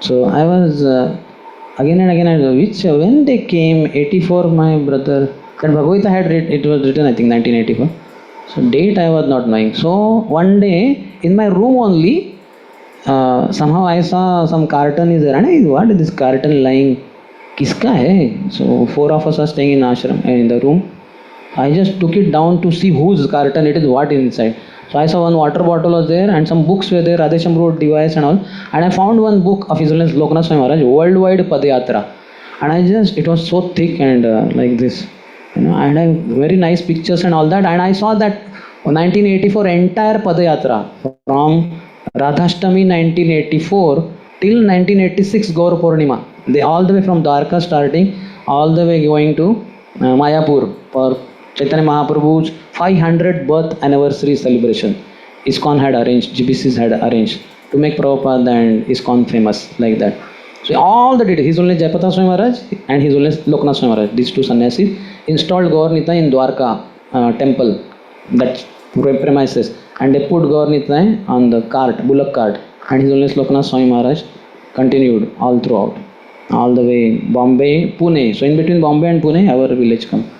So I was again and again, when they came, 84, my brother, that Bhagavad Gita had it was written I think 1984. So date I was not knowing. So one day in my room only, somehow I saw some carton is there. And what is this carton lying? Kiska hai? So 4 of us are staying in ashram, in the room. I just took it down to see whose carton it is, what is inside. So I saw one water bottle was there and some books were there, Radhesham wrote device and all. And I found one book of His Holiness Lokanath Swami Maharaj, Worldwide Padayatra. And it was so thick and like this, and I very nice pictures and all that. And I saw that 1984 entire Padayatra from Radhashtami 1984 till 1986 Gaur Purnima. They all the way from Dwarka starting, all the way going to Mayapur for Chaitanya Mahaprabhu's 500th birth anniversary celebration. ISKCON had arranged, GBCs had arranged to make Prabhupada and ISKCON famous like that. So all the details, His Holiness Jayapataka Swami Maharaj and His Holiness Lokanath Swami Maharaj, these two sannyasis, installed Gaur Nitai in Dwarka temple, that premises, and they put Gaur Nitai on the cart, bullock cart, and His Holiness Lokanath Swami Maharaj continued all throughout, all the way Bombay, Pune. So in between Bombay and Pune, our village come.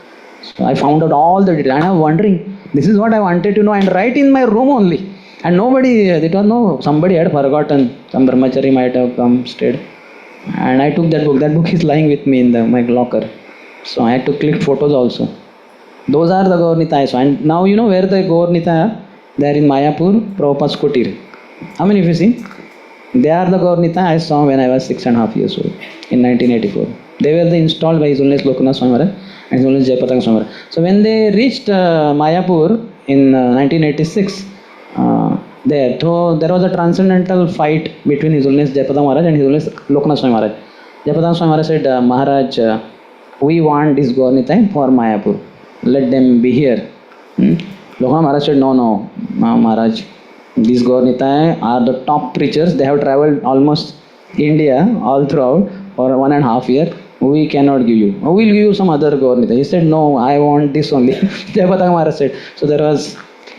So I found out all the details, and I was wondering, this is what I wanted to know, and right in my room only. And nobody, it was no, somebody had forgotten, some brahmachari might have come, stayed. And I took that book is lying with me in my locker. So I had to click photos also. Those are the Gaur Nitai. And now you know where the Gaur Nitai are? They are in Mayapur, Prabhupada's Kutir. How many of you seen? They are the Gaur Nitai I saw when I was 6.5 years old in 1984. They were installed by His Holiness Lokanath Swami Maharaj and His Holiness Jayapataka Swami Maharaj. So when they reached Mayapur in 1986, there was a transcendental fight between His Holiness Jayapataka Maharaj and His Holiness Lokanath Swami Maharaj. Jayapataka Swami Maharaj said, Maharaj, we want this Gaur Nitai for Mayapur. Let them be here. Lokanath Maharaj said, no, Maharaj. These Gaur Nitai are the top preachers. They have traveled almost India all throughout for 1.5 years. We cannot give you. We will give you some other Gaur Nitai. He said, no, I want this only. Jayapataka Maharaj said. So there was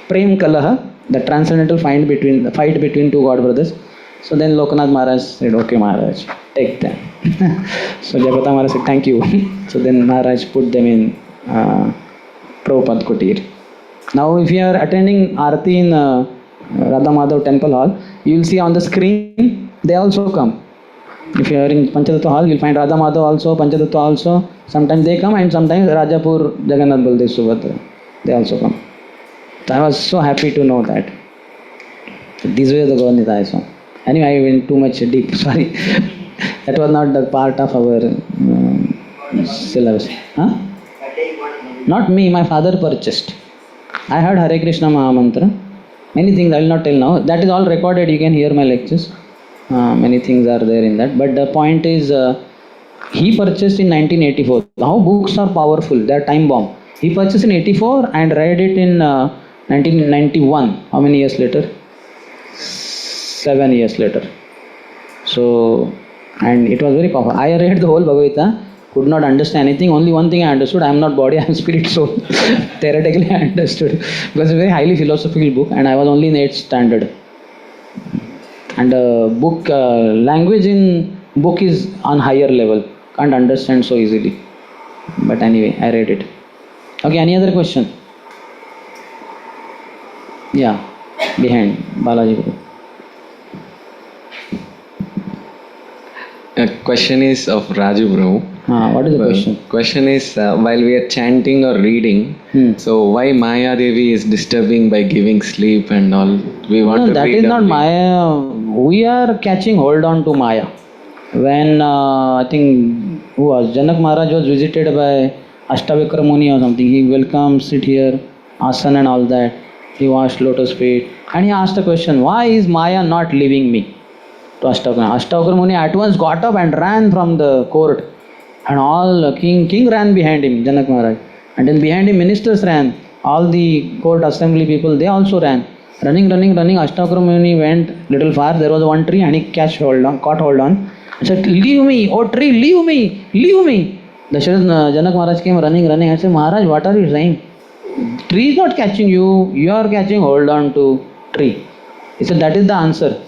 Prem Kalaha, the transcendental fight between two God brothers. So then Lokanath Maharaj said, okay Maharaj, take them. So Jayapataka Maharaj said, thank you. So then Maharaj put them in Prabhupada Kutir. Now if you are attending Aarti in Radha Madhav Temple Hall, you will see on the screen, they also come. If you are in Panchatattva Hall, you will find Radha Madhav also, Panchatattva also. Sometimes they come and sometimes Rajapur Jagannath Baldev Subhadra, they also come. So I was so happy to know that. This way the Gavan is also. Anyway, I went too much deep, sorry. That was not the part of our syllabus. Huh? That day you want Not me, my father purchased. I heard Hare Krishna Mahamantra. Many things I will not tell now. That is all recorded, you can hear my lectures. Many things are there in that. But the point is, he purchased in 1984. How books are powerful, they are time bomb. He purchased in 84 and read it in 1991. How many years later? 7 years later. So, and it was very powerful. I read the whole Bhagavad Gita, could not understand anything. Only one thing I understood: I am not body, I am spirit, soul. Theoretically, I understood because it's a very highly philosophical book, and I was only in 8th standard. And book language in book is on higher level. Can't understand so easily. But anyway, I read it. Okay, any other question? Yeah, behind Balaji Guru. A question is of Raju Bro. What is the question? Question is while we are chanting or reading, so why Maya Devi is disturbing by giving sleep and all? We want No, to that read is not only. Maya. We are catching hold on to Maya. When I think who was Janak Maharaj was visited by Ashtavikra Muni or something, he welcomed, sit here, asana and all that. He washed lotus feet and he asked a question: why is Maya not leaving me? To Ashtavikra. Ashtavikra Muni at once got up and ran from the court, and all king ran behind him, Janak Maharaj, and then behind him ministers ran, all the court assembly people, they also ran, running. Ashtavikra Muni went little far, there was one tree and he caught hold on and said, leave me, oh tree, leave me. Dasharatha Janak Maharaj came running. I said, Maharaj, what are you saying? Tree is not catching you, you are catching hold on to tree. He said, that is the answer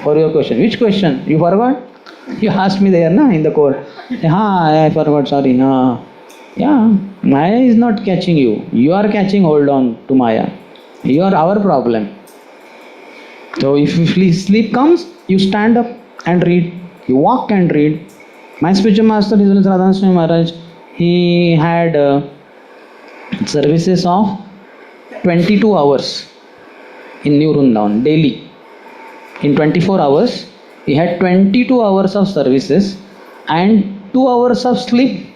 for your question. Which question? You forgot? You asked me there, na, in the court. I forgot, sorry. Yeah, Maya is not catching you. You are catching hold on to Maya. You are our problem. So if sleep comes, you stand up and read. You walk and read. My spiritual master, His Holiness Radha Swami Maharaj, he had services of 22 hours in New Vrindavan daily. In 24 hours, he had 22 hours of services and 2 hours of sleep,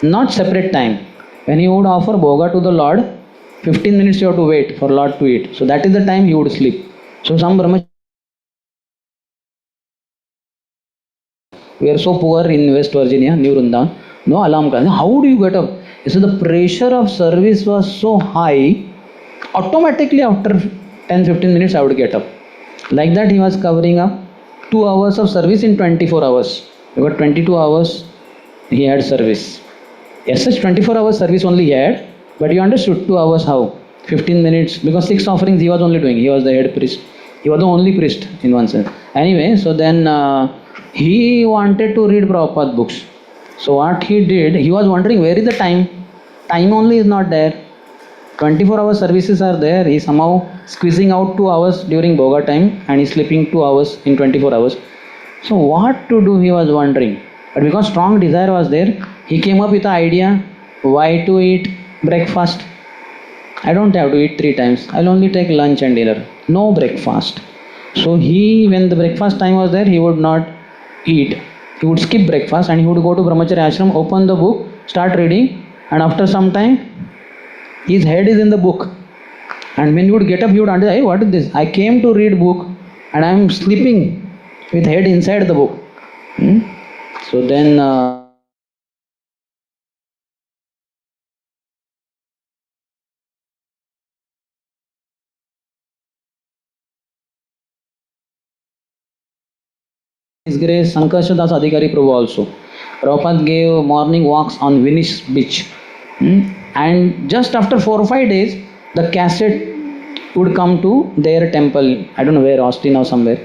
not separate time. When he would offer bhoga to the Lord, 15 minutes you have to wait for Lord to eat. So that is the time he would sleep. So some brahmachari, we are so poor in West Virginia, New Vrindavan, no alarm clock. How do you get up? So the pressure of service was so high, automatically after 10-15 minutes I would get up. Like that he was covering up 2 hours of service in 24 hours. About 22 hours he had service. Yes, such 24 hours service only he had, but you understood 2 hours how? 15 minutes, because 6 offerings he was only doing. He was the head priest. He was the only priest in one sense. Anyway, so then he wanted to read Prabhupada books. So what he did, he was wondering where is the time? Time only is not there. 24 hour services are there. He somehow squeezing out 2 hours during Bhoga time and he's sleeping 2 hours in 24 hours. So what to do, he was wondering. But because strong desire was there, he came up with the idea, why to eat breakfast? I don't have to eat 3 times. I'll only take lunch and dinner. No breakfast. So when the breakfast time was there, he would not eat. He would skip breakfast and he would go to Brahmacharya ashram, open the book, start reading, and after some time, his head is in the book. And when he would get up, he would understand, hey, what is this? I came to read book and I am sleeping with head inside the book. So then His Grace Sankarsha Das Adhikari Prabhu also. Prabhupada gave morning walks on Venice beach. And just after 4 or 5 days, the cassette would come to their temple. I don't know where, Austin or somewhere.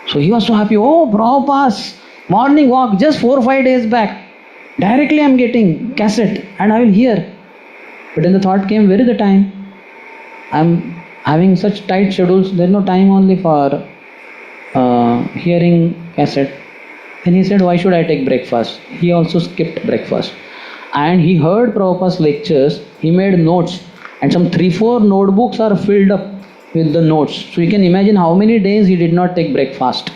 So he was so happy. Oh, Prabhupada's morning walk just 4 or 5 days back. Directly I am getting cassette and I will hear. But then the thought came, where is the time? I am having such tight schedules. There is no time only for hearing cassette. Then he said, why should I take breakfast? He also skipped breakfast. And he heard Prabhupada's lectures. He made notes And some 3-4 notebooks are filled up with the notes. So you can imagine how many days he did not take breakfast.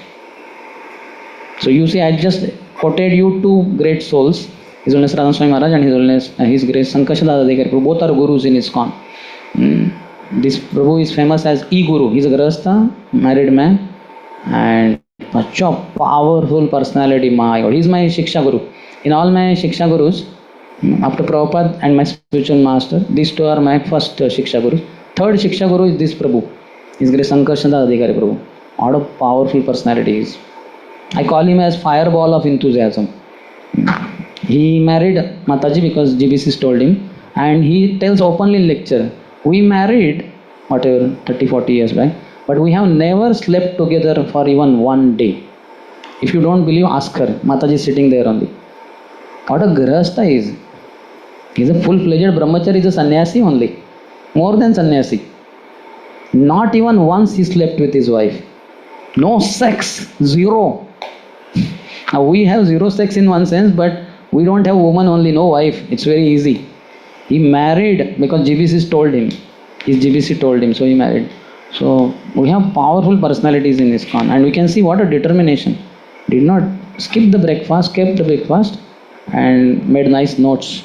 So you see, I just quoted you two great souls, His Holiness Radha Swami Maharaj and His Holiness His Grace Sankarshan Dada Adhikari Prabhu. Both are gurus in ISKCON. This Prabhu is famous as E-Guru. He is a Grahastha, married man, and such a powerful personality. My God, he is my Shiksha Guru. In all my Shiksha Gurus, after Prabhupada and my spiritual master, these two are my first Shiksha Gurus. Third Shiksha Guru is this Prabhu, His Grace Sankarshan Dada Adhikari Prabhu. What a powerful personality he is. I call him as fireball of enthusiasm. He married Mataji because GBCs told him, and he tells openly in lecture, we married whatever 30-40 years back, but we have never slept together for even one day. If you don't believe, ask her. Mataji is sitting there only. What a grahastha he is. He is a full-fledged brahmachari, he is a sannyasi only. More than sannyasi. Not even once he slept with his wife. No sex, zero. Now we have zero sex in one sense, but we don't have woman only, no wife. It's very easy. He married because GBC told him. His GBC told him, so he married. So we have powerful personalities in ISKCON, and we can see what a determination. Did not skip the breakfast, kept the breakfast, and made nice notes.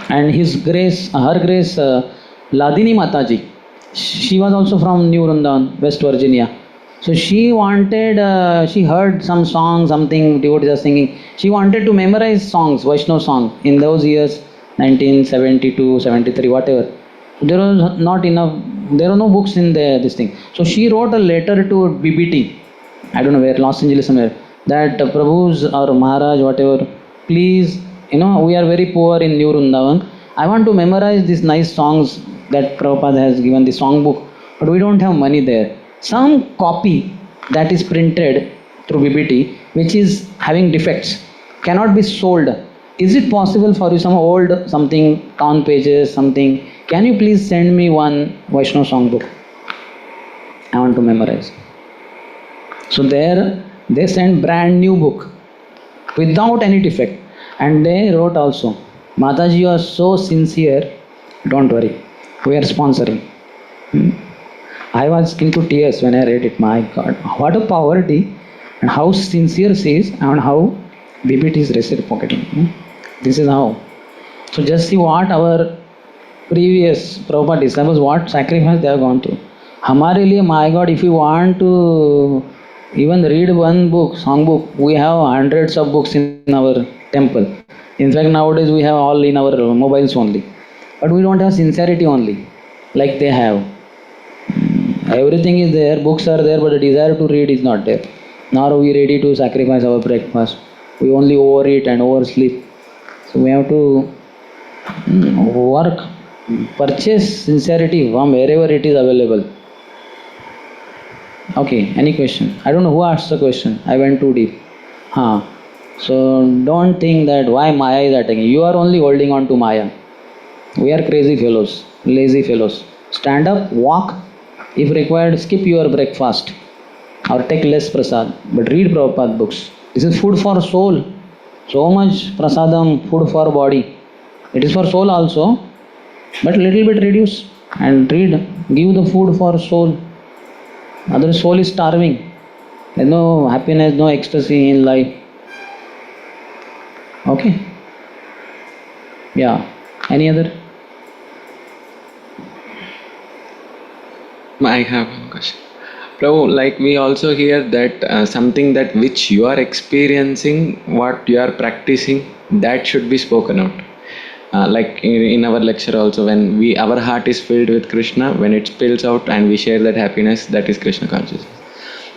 And His Grace, her Grace, Ladini Mataji, she was also from New Vrindavan, West Virginia. So she wanted, she heard some song, something devotees are singing. She wanted to memorize songs, Vaishnava song. In those years, 1972, 73, whatever. There was not enough, there were no books in this thing. So she wrote a letter to BBT, I don't know where, Los Angeles somewhere, that Prabhu's or Maharaj, whatever, please, we are very poor in New Vrindavan. I want to memorize these nice songs that Prabhupada has given, the song book, but we don't have money there. Some copy that is printed through BBT, which is having defects, cannot be sold. Is it possible for you, some old something, torn pages, something, can you please send me one Vaishnava song book? I want to memorize. So there they sent brand new book without any defect, and they wrote also, Mataji, you are so sincere, don't worry, we are sponsoring. I was into tears when I read it. My God, what a poverty, and how sincere she is, and how BBT is reciprocating. This is how. So just see what our previous Prabhupada disciples, what sacrifice they have gone through. हमारे लिए, my God, if you want to even read one book, song book, we have hundreds of books in our temple. In fact, nowadays we have all in our mobiles only. But we don't have sincerity only, like they have. Everything is there, books are there, but the desire to read is not there. Nor are we ready to sacrifice our breakfast. We only overeat and oversleep. So we have to work, purchase sincerity from wherever it is available. Okay, any question? I don't know who asked the question. I went too deep. So don't think that why Maya is attacking. You are only holding on to Maya. We are crazy fellows, lazy fellows. Stand up, walk. If required, skip your breakfast or take less prasad. But read Prabhupada books. This is food for soul. So much prasadam, food for body. It is for soul also, but little bit reduce and read. Give the food for soul. Other soul is starving. There is no happiness, no ecstasy in life. Okay? Yeah. Any other? I have one question. Prabhu, like we also hear that something that which you are experiencing, what you are practicing, that should be spoken out. Like in our lecture also, when our heart is filled with Krishna, when it spills out and we share that happiness, that is Krishna consciousness.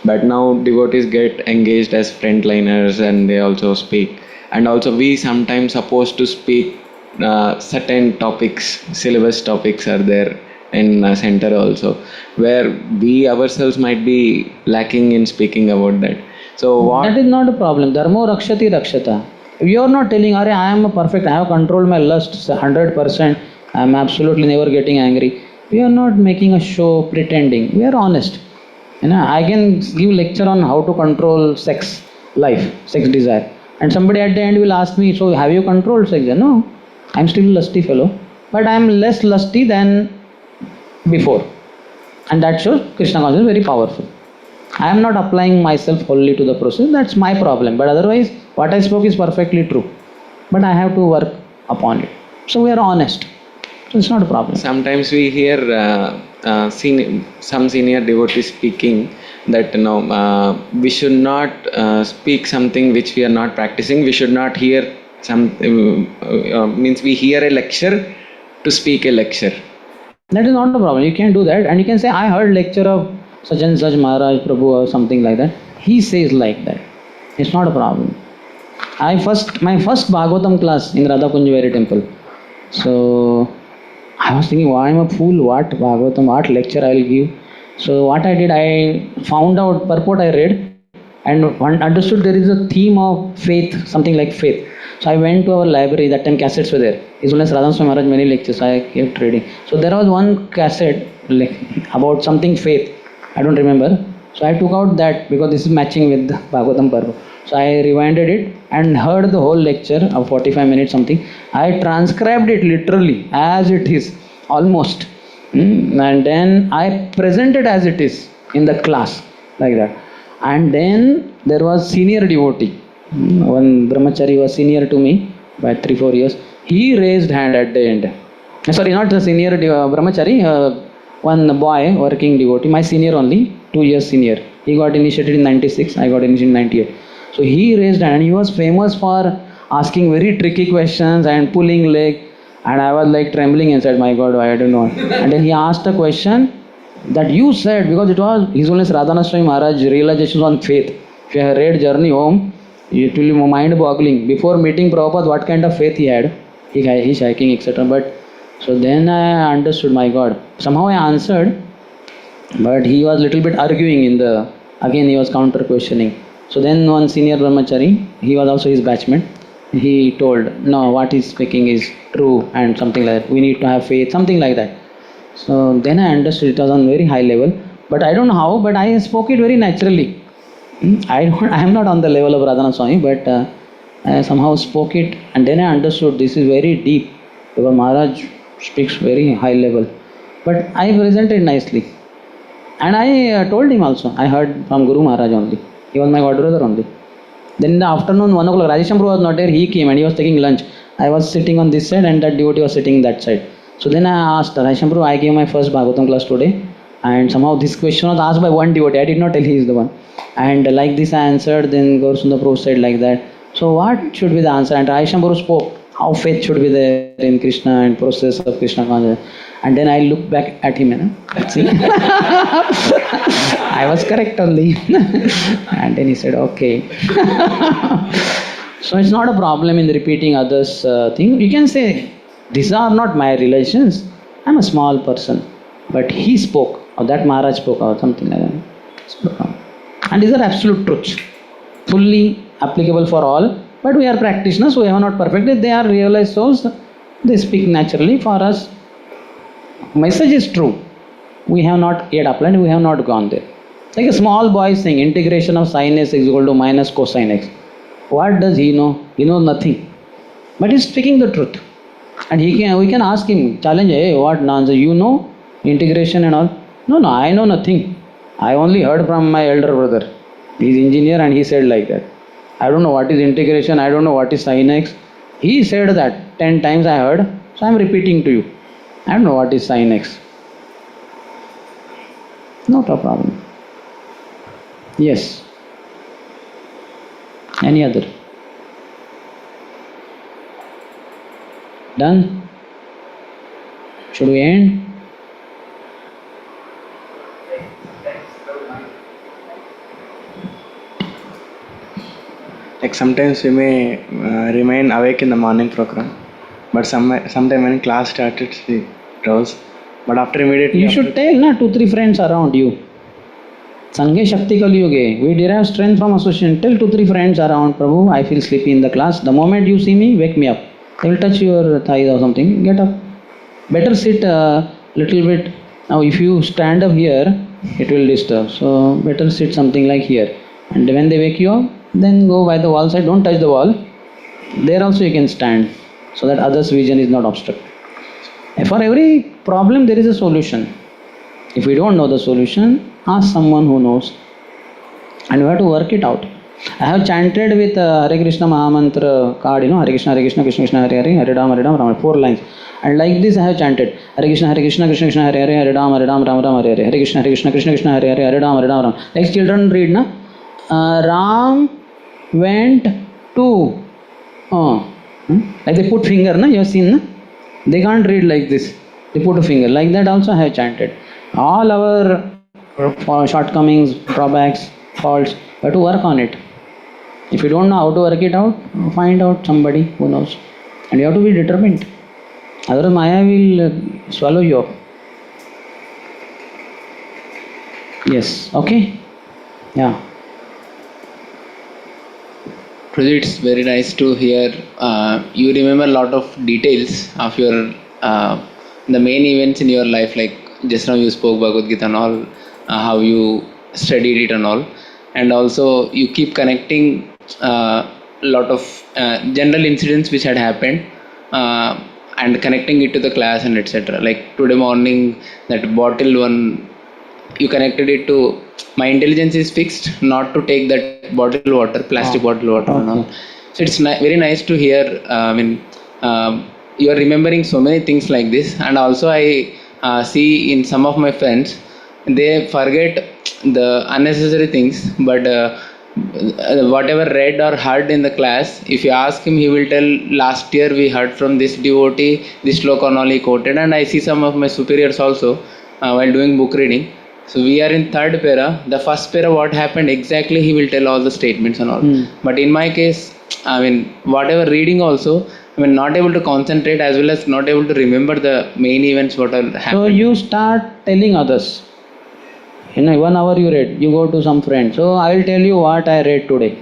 But now devotees get engaged as frontliners and they also speak. And also we sometimes supposed to speak certain topics, syllabus topics are there in center also, where we ourselves might be lacking in speaking about that. So what? That is not a problem. Dharmo rakshati rakshata. You are not telling, I am perfect, I have controlled my lusts 100%, I am absolutely never getting angry. We are not making a show, pretending. We are honest. I can give lecture on how to control sex life, sex desire. And somebody at the end will ask me, so have you controlled sex? No, I am still a lusty fellow. but I am less lusty than before. And that shows Krishna consciousness is very powerful. I am not applying myself wholly to the process, that's my problem. But otherwise, what I spoke is perfectly true. But I have to work upon it. So we are honest. So it's not a problem. Sometimes we hear some senior devotees speaking that we should not speak something which we are not practicing. We should not hear means we hear a lecture to speak a lecture. That is not a problem. You can do that, and you can say, I heard lecture of such and such Maharaj Prabhu or something like that. He says like that. It's not a problem. My first Bhagavatam class in Radha Kunjaveri temple. So I was thinking, why am I a fool? What Bhagavatam, what lecture I will give? So what I did, I found out purport I read and understood there is a theme of faith, something like faith. So I went to our library, that time cassettes were there. His Holiness Radha Swami Maharaj many lectures, I kept reading. So there was one cassette about something faith, I don't remember. So I took out that because this is matching with the Bhagavatam purport. So I rewinded it and heard the whole lecture of 45 minutes something. I transcribed it literally as it is, almost. And then I presented as it is in the class, like that. And then there was senior devotee. One brahmachari was senior to me by 3-4 years. He raised hand at the end. Sorry, not the senior brahmachari, one boy working devotee, my senior only, 2 years senior. He got initiated in 96, I got initiated in 98. So he raised hand and he was famous for asking very tricky questions and pulling leg. And I was like trembling inside, my God, I don't know. And then he asked a question that you said, because it was His Holiness Radhanath Swami Maharaj realizations on faith. If you have read Journey Home, it will be mind-boggling. Before meeting Prabhupada, what kind of faith he had, hitchhiking, etc. But so then I understood, my God. Somehow I answered, but he was little bit arguing again he was counter-questioning. So then one senior brahmachari, he was also his batchmate, he told, no, what he's speaking is true and something like that. We need to have faith, something like that. So then I understood it was on very high level. But I don't know how, but I spoke it very naturally. I am not on the level of Radhanath Swami, but I somehow spoke it and then I understood this is very deep because Maharaj speaks very high level. But I presented nicely. And I told him also, I heard from Guru Maharaj only. He was my god brother only. Then in the afternoon, 1 o'clock, Rajesh Prabhu was not there, he came and he was taking lunch. I was sitting on this side and that devotee was sitting that side. So then I asked Rajesh Prabhu, I gave my first Bhagavatam class today and somehow this question was asked by one devotee, I did not tell he is the one. And like this I answered, then Gaur Sundar Prabhu said like that. So what should be the answer? And Rajesh Prabhu spoke, how faith should be there in Krishna and process of Krishna consciousness. And then I looked back at him and see, I was correct only. And then he said, okay. So it's not a problem in repeating others' thing. You can say, these are not my relations. I'm a small person. But he spoke, or that Maharaj spoke, or something like that. And these are absolute truths. Fully applicable for all. But we are practitioners, we are not perfect. They are realized souls. They speak naturally for us. Message is true. We have not yet applied, we have not gone there. Like a small boy saying integration of sin x is equal to minus cosine x. What does he know? He knows nothing. But he is speaking the truth. And we can ask him, challenge, hey, what nonsense, you know integration and all? No, I know nothing. I only heard from my elder brother. He is engineer and he said like that. I don't know what is integration, I don't know what is sin x. He said that 10 times I heard, so I am repeating to you. I don't know what is sin x. Not a problem. Yes. Any other? Done? Should we end? Like sometimes we may remain awake in the morning program, but sometime when class started, we drowse. But after immediately, You should tell, na, 2-3 friends around you. Sanghe Shakti Kal Yuge. We derive strength from association. Tell 2-3 friends around, Prabhu, I feel sleepy in the class. The moment you see me, wake me up. They will touch your thighs or something. Get up. Better sit a little bit. Now, if you stand up here, it will disturb. So, better sit something like here. And when they wake you up, then go by the wall side. Don't touch the wall. There also you can stand, so that others' vision is not obstructed. For every problem, there is a solution. If we don't know the solution, ask someone who knows, and we have to work it out. I have chanted with Hare Krishna Mahamantra card, Hare Krishna, Krishna Krishna, Hare Hare, Hare Ram, Ram, 4 lines. And like this, I have chanted Hare Krishna, Krishna Krishna, Hare Hare, Hare Ram, Ram, Ram, Hare Hare, Hare Krishna, Krishna Krishna, Hare Hare, Hare Ram, Ram. Like children read, na? Ram went to. Like they put finger, na? You have seen, na? They can't read like this. They put a finger. Like that also I have chanted. All our shortcomings, drawbacks, faults, we have to work on it. If you don't know how to work it out, find out somebody who knows. And you have to be determined. Otherwise Maya will swallow you up. Yes, okay? Yeah. Prajit, it's very nice to hear you remember a lot of details of your the main events in your life, like just now you spoke Bhagavad Gita and all, how you studied it and all, and also you keep connecting a lot of general incidents which had happened and connecting it to the class and etc. Like today morning, that bottle one, you connected it to my intelligence is fixed not to take that bottle water, plastic bottle water and all. So it's very nice to hear. You are remembering so many things like this, and also I see in some of my friends, they forget the unnecessary things, but whatever read or heard in the class, if you ask him, he will tell last year we heard from this devotee, this sloka and all he quoted. And I see some of my superiors also while doing book reading. So we are in third para. The first para, what happened exactly, he will tell all the statements and all. But in my case, I mean, whatever reading also, I mean, not able to concentrate as well as not able to remember the main events what are happening. So you start telling others. 1 hour you read, you go to some friend. So I will tell you what I read today,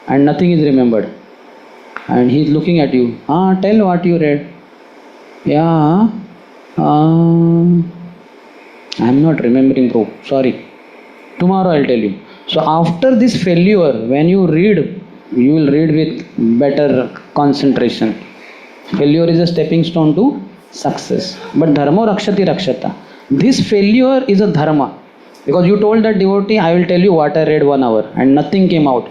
and nothing is remembered. And he is looking at you. Tell what you read. Yeah. I am not remembering, bro. Sorry. Tomorrow I will tell you. So after this failure, when you read, you will read with better concentration. Failure is a stepping stone to success. But dharma rakshati rakshata. This failure is a dharma. Because you told that devotee, I will tell you what I read 1 hour, and nothing came out.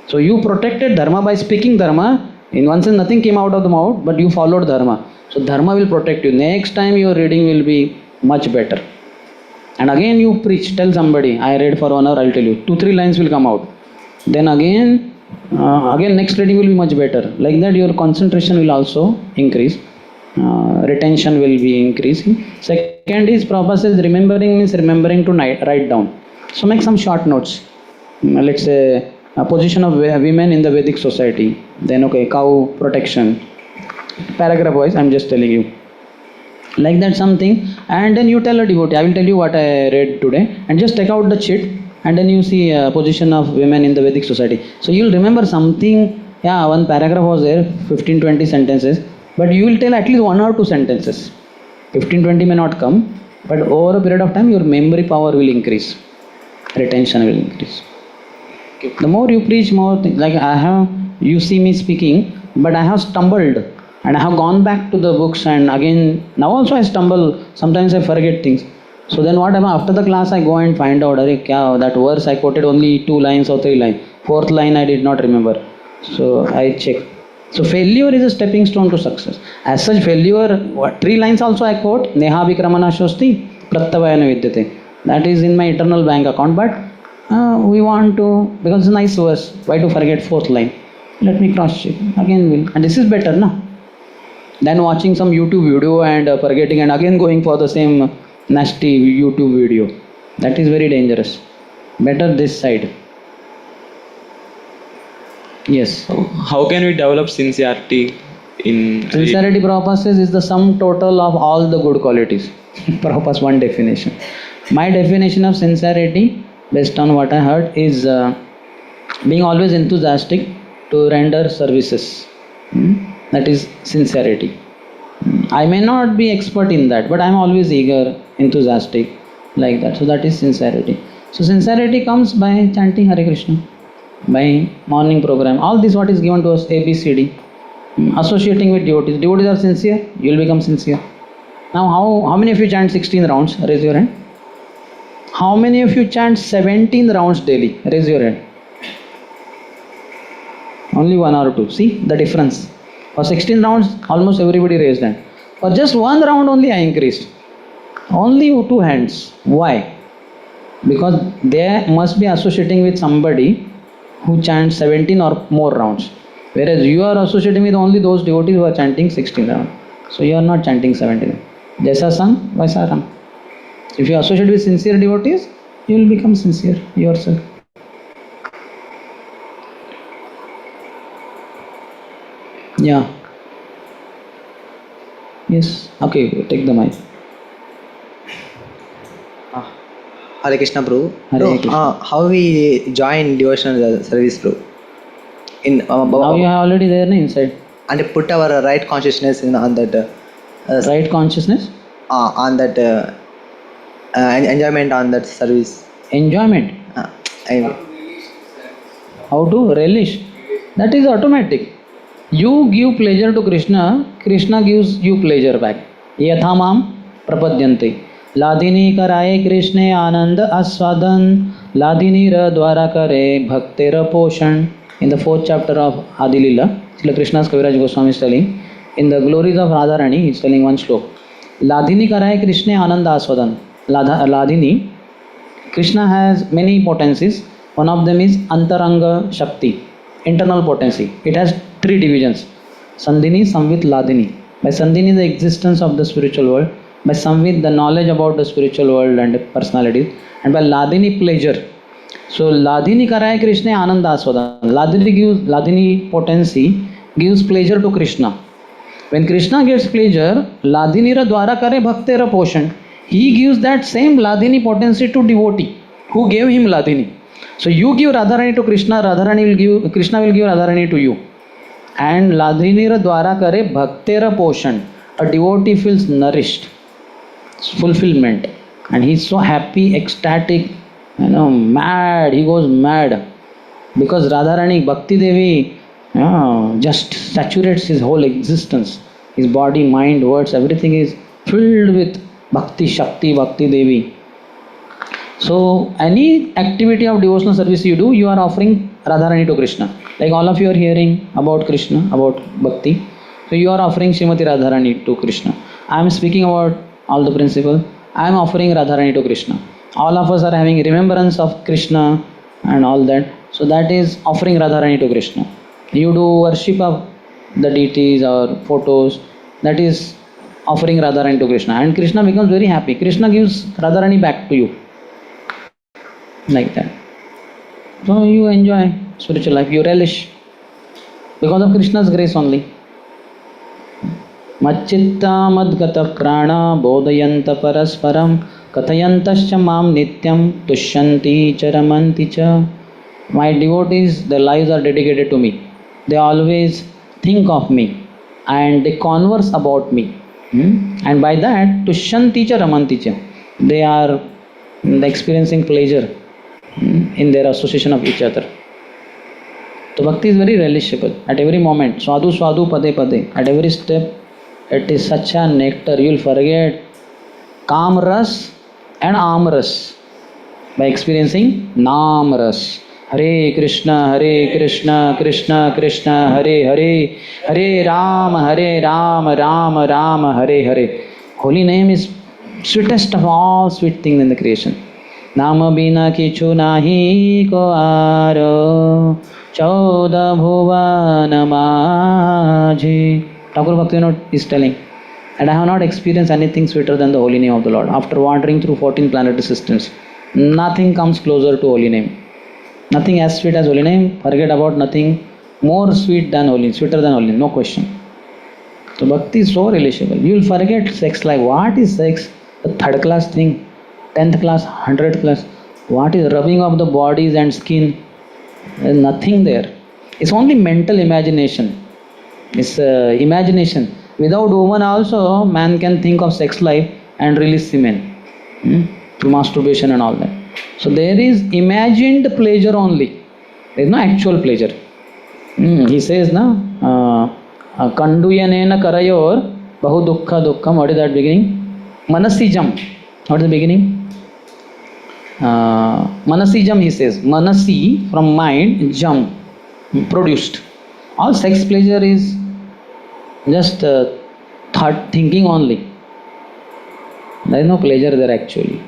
So you protected dharma by speaking dharma. In one sense, nothing came out of the mouth, but you followed dharma. So dharma will protect you. Next time your reading will be much better. And again you preach, tell somebody, I read for 1 hour, I will tell you. 2-3 lines will come out. Then again next reading will be much better. Like that your concentration will also increase. Retention will be increasing. Second is Prabhupada says remembering means remembering to write down. So make some short notes. Let's say a position of women in the Vedic society. Then cow protection. Paragraph wise I am just telling you. Like that something, and then you tell a devotee, I will tell you what I read today, and just take out the chit, and then you see a position of women in the Vedic society. So you will remember something. Yeah, one paragraph was there, 15-20 sentences, but you will tell at least 1 or 2 sentences. 15-20 may not come, but over a period of time your memory power will increase, retention will increase. The more you preach, more things. Like you see me speaking, but I have stumbled. And I have gone back to the books, and again, now also I stumble, sometimes I forget things. So then what happens, after the class I go and find out, that verse I quoted only 2 lines or 3 lines. 4th line I did not remember. So I check. So failure is a stepping stone to success. As such failure, 3 lines also I quote, Neha Vikramana Shosti, Prattavayana Vidyate. That is in my eternal bank account, but we want to, because it's a nice verse, why to forget 4th line? Let me cross check. Again will. And this is better, no? Than watching some YouTube video and forgetting and again going for the same nasty YouTube video. That is very dangerous. Better this side. Yes. How can we develop sincerity in Sincerity, Prabhupada says, is the sum total of all the good qualities. Prabhupada's one definition. My definition of sincerity, based on what I heard, is being always enthusiastic to render services. That is sincerity. I may not be expert in that, but I am always eager, enthusiastic, like that. So that is sincerity. So sincerity comes by chanting Hare Krishna, by morning program. All this what is given to us, ABCD. Associating with devotees. Devotees are sincere, you will become sincere. Now, how many of you chant 16 rounds? Raise your hand. How many of you chant 17 rounds daily? Raise your hand. Only one or two. See the difference. For 16 rounds, almost everybody raised hand. For just one round only, I increased. Only 2 hands. Why? Because they must be associating with somebody who chants 17 or more rounds. Whereas you are associating with only those devotees who are chanting 16 rounds. So you are not chanting 17. Jaisa sang, vaisa ram. If you associate with sincere devotees, you will become sincere yourself. Yeah. Yes. Okay, take the mic. Hare Krishna, bro. Hare Bro, Krishna. how we join devotional service, bro? In Now you are already there inside. and put our right consciousness in on that Right consciousness, on that enjoyment on that service. enjoyment. I, How to relish? That is automatic. You give pleasure to Krishna, Krishna gives you pleasure back. Yathamam prapadyante. Ladini karaye Krishne anand aswadan. Ladini ra dwara kare bhakte ra poshan. In the 4th chapter of Adi Lila, Srila Krishna's Kaviraj Goswami is telling, in the glories of Radharani, he is telling one slok. Ladini karaye Krishne ananda aswadan. Ladini, Krishna has many potencies. One of them is Antaranga Shakti, internal potency. It has 3 divisions. Sandhini, Samvit, Ladini. By Sandhini, the existence of the spiritual world. By Samvit, the knowledge about the spiritual world and personalities. And by Ladini, pleasure. So Ladini Karaya Krishna Ananda Aswada. Ladini potency gives pleasure to Krishna. When Krishna gets pleasure, Ladini ra dwara kare bhakte ra poshan. He gives that same Ladini potency to devotee who gave him Ladini. So you give Radharani to Krishna, Krishna will give Radharani to you. And Ladini ra dwara kare bhakte ra poshan. A devotee feels nourished, fulfillment, and he is so happy, ecstatic, mad. He goes mad because Radharani, Bhakti Devi, just saturates his whole existence. His body, mind, words, everything is filled with Bhakti Shakti, Bhakti Devi. So any activity of devotional service you do, you are offering Radharani to Krishna. Like all of you are hearing about Krishna, about Bhakti. So you are offering Srimati Radharani to Krishna. I am speaking about all the principles. I am offering Radharani to Krishna. All of us are having remembrance of Krishna and all that. So that is offering Radharani to Krishna. You do worship of the deities or photos. That is offering Radharani to Krishna. And Krishna becomes very happy. Krishna gives Radharani back to you. Like that. So you enjoy spiritual life. You relish. Because of Krishna's grace only. Macchitta madgata prana bodhayanta parasparam kathayantascha mam nityam tushyanti charamanti cha. My devotees, their lives are dedicated to me. They always think of me and they converse about me. And by that, tushyanti charamanti cha. They are experiencing pleasure in their association of each other. So bhakti is very relishable at every moment. Sadhu sadhu pade pade. At every step, it is such a nectar. You will forget Kam ras and Am ras by experiencing Nam ras. Hare Krishna, Krishna Krishna, Hare Hare, Hare Ram, Ram Ram, Hare Hare. Holy name is sweetest of all sweet things in the creation. Nama bina kichu nahi ko aro, chauda bhuvana majhi. Thakur Bhaktivinoda is telling, and I have not experienced anything sweeter than the holy name of the Lord. After wandering through 14 planetary systems, nothing comes closer to holy name. Nothing as sweet as holy name. Forget about nothing more sweet than holy, sweeter than holy, no question. So bhakti is so relishable. You will forget sex life. What is sex? A 3rd class thing, 10th class, 100th class. What is rubbing of the bodies and skin? There is nothing there. It's only mental imagination. It's imagination. Without woman also, man can think of sex life and release semen through masturbation and all that. So there is imagined pleasure only. There is no actual pleasure. He says, Kanduyanena karayor bahu dukkha dukkam. What is that beginning? Manasijam. What is the beginning? Manasijam, he says. Manasi, from mind, jam, produced. All sex pleasure is just thought, thinking only. There is no pleasure there actually.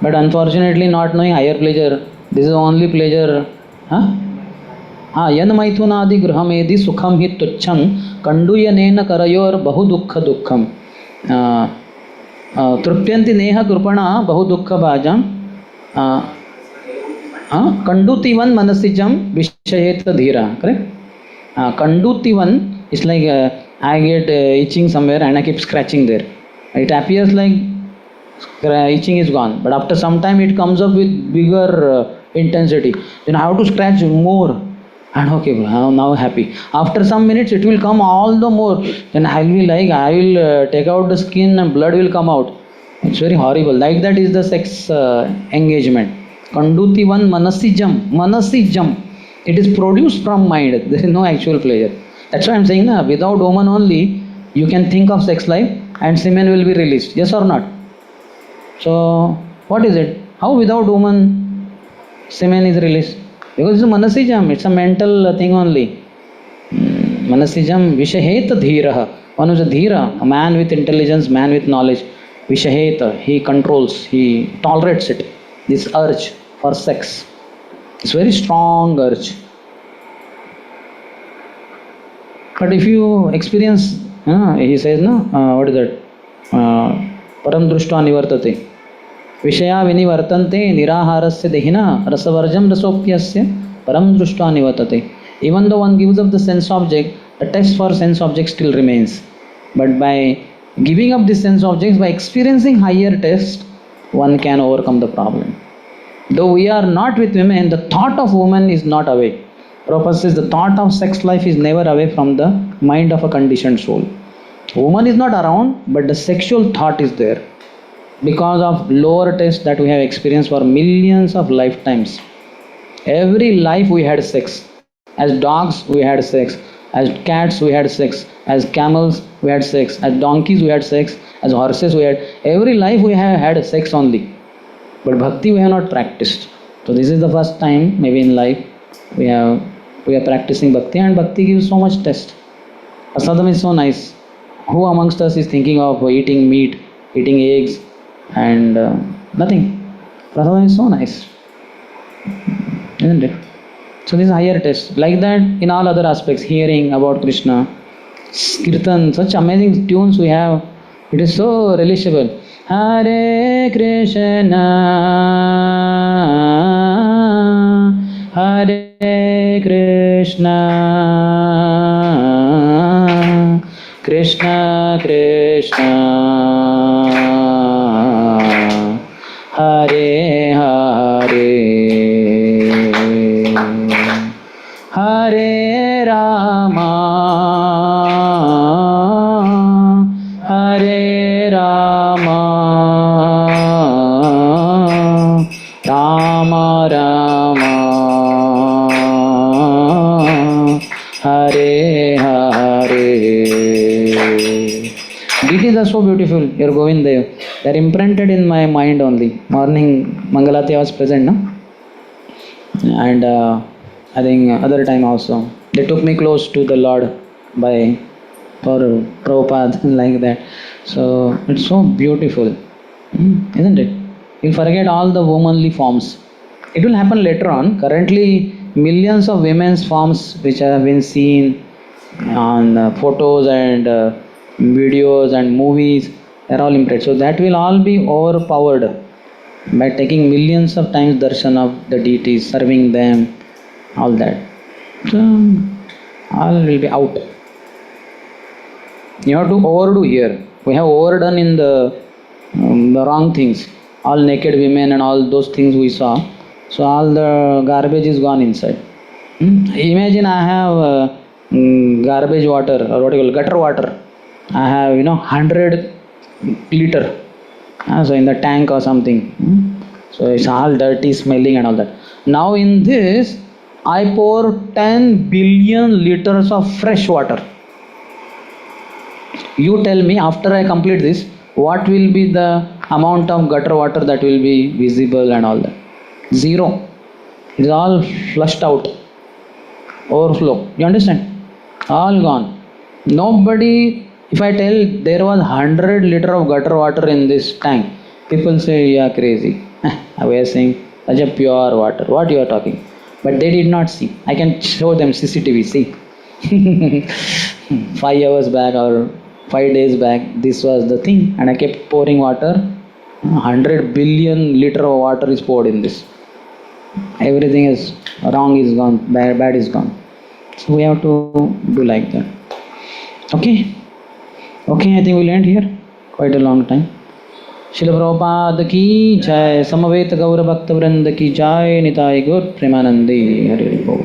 But unfortunately, not knowing higher pleasure, this is only pleasure. यन मैथुनादि गृहमेदि सुखम हि तुच्छं कंडूयनेन करयोर बहु दुःख दुःखम तृप्यन्ति नेह कृपणा बहु दुःख भाजम कंडूतिवन मनसिजम विषयेत धीरा. Correct? Kanduti1 is like I get itching somewhere and I keep scratching there. It appears like itching is gone, but after some time it comes up with bigger intensity. Then I have to scratch more. And okay, now happy. After some minutes it will come all the more. Then I will be like, I will take out the skin and blood will come out. It's very horrible. Like that is the sex engagement. Kanduti1 manasijam. Manasijam. It is produced from mind. There is no actual pleasure. That's why I am saying, without woman only, you can think of sex life and semen will be released. Yes or not? So, what is it? How without woman semen is released? Because it's a manasijam, it's a mental thing only. Manasijam vishaheta dhiraha. One is a dhira, a man with intelligence, man with knowledge. Vishaheta, he controls, he tolerates it. This urge for sex. It's very strong urge. But if you experience, he says, what is that? Param drushta nivartate. Vishaya vinivartante niraharasya dehina rasavarjam rasopyasya param drushta nivartate. Even though one gives up the sense object, the test for sense object still remains. But by giving up the sense objects, by experiencing higher test, one can overcome the problem. Though we are not with women, the thought of woman is not away. Prabhupada says the thought of sex life is never away from the mind of a conditioned soul. Woman is not around, but the sexual thought is there. Because of lower taste that we have experienced for millions of lifetimes. Every life we had sex. As dogs we had sex. As cats we had sex. As camels we had sex. As donkeys we had sex. As horses we had. Every life we have had sex only. But bhakti we have not practiced. So this is the first time maybe in life we are practicing bhakti, and bhakti gives so much taste. Prasadam is so nice. Who amongst us is thinking of eating meat, eating eggs and nothing? Prasadam is so nice. Isn't it? So this is higher taste. Like that in all other aspects, hearing about Krishna, kirtan, such amazing tunes we have. It is so relishable. Hare Krishna, Hare Krishna, Krishna Krishna, Hare Hare, Hare Rama, Hare Rama, Rama Rama, Hare Hare. Deities are so beautiful. Your Govinda, they are imprinted in my mind only. Morning Mangalati was present, no? And I think other time also. They took me close to the Lord for Prabhupada like that. So it's so beautiful, isn't it? You'll forget all the womanly forms. It will happen later on. Currently, millions of women's forms which have been seen on photos and videos and movies, they're all imprinted. So that will all be overpowered by taking millions of times darshan of the deities, serving them, all that. So all will be out. You have to overdo here. We have overdone in the wrong things. All naked women and all those things we saw. So all the garbage is gone inside. Imagine I have garbage water, or what you call gutter water. I have 100 liter. So in the tank or something. So it's all dirty, smelling and all that. Now in this, I pour 10 billion liters of fresh water. You tell me, after I complete this, what will be the amount of gutter water that will be visible and all that? Zero. It is all flushed out, overflow. You understand? All gone. Nobody, if I tell there was 100 liter of gutter water in this tank, people say you are crazy. We are saying such a pure water. What you are talking? But they did not see. I can show them CCTV. See, 5 hours back or 5 days back, this was the thing, and I kept pouring water. 100 billion liter of water is poured in this. Everything is wrong, is gone, bad is gone. So we have to do like that. Okay, I think we'll end here. Quite a long time. Srila Prabhupada ki jai, Samaveta Gaura Bhakta Vrinda ki jai, Nitai Gaur Premanande Hari Hari Bol.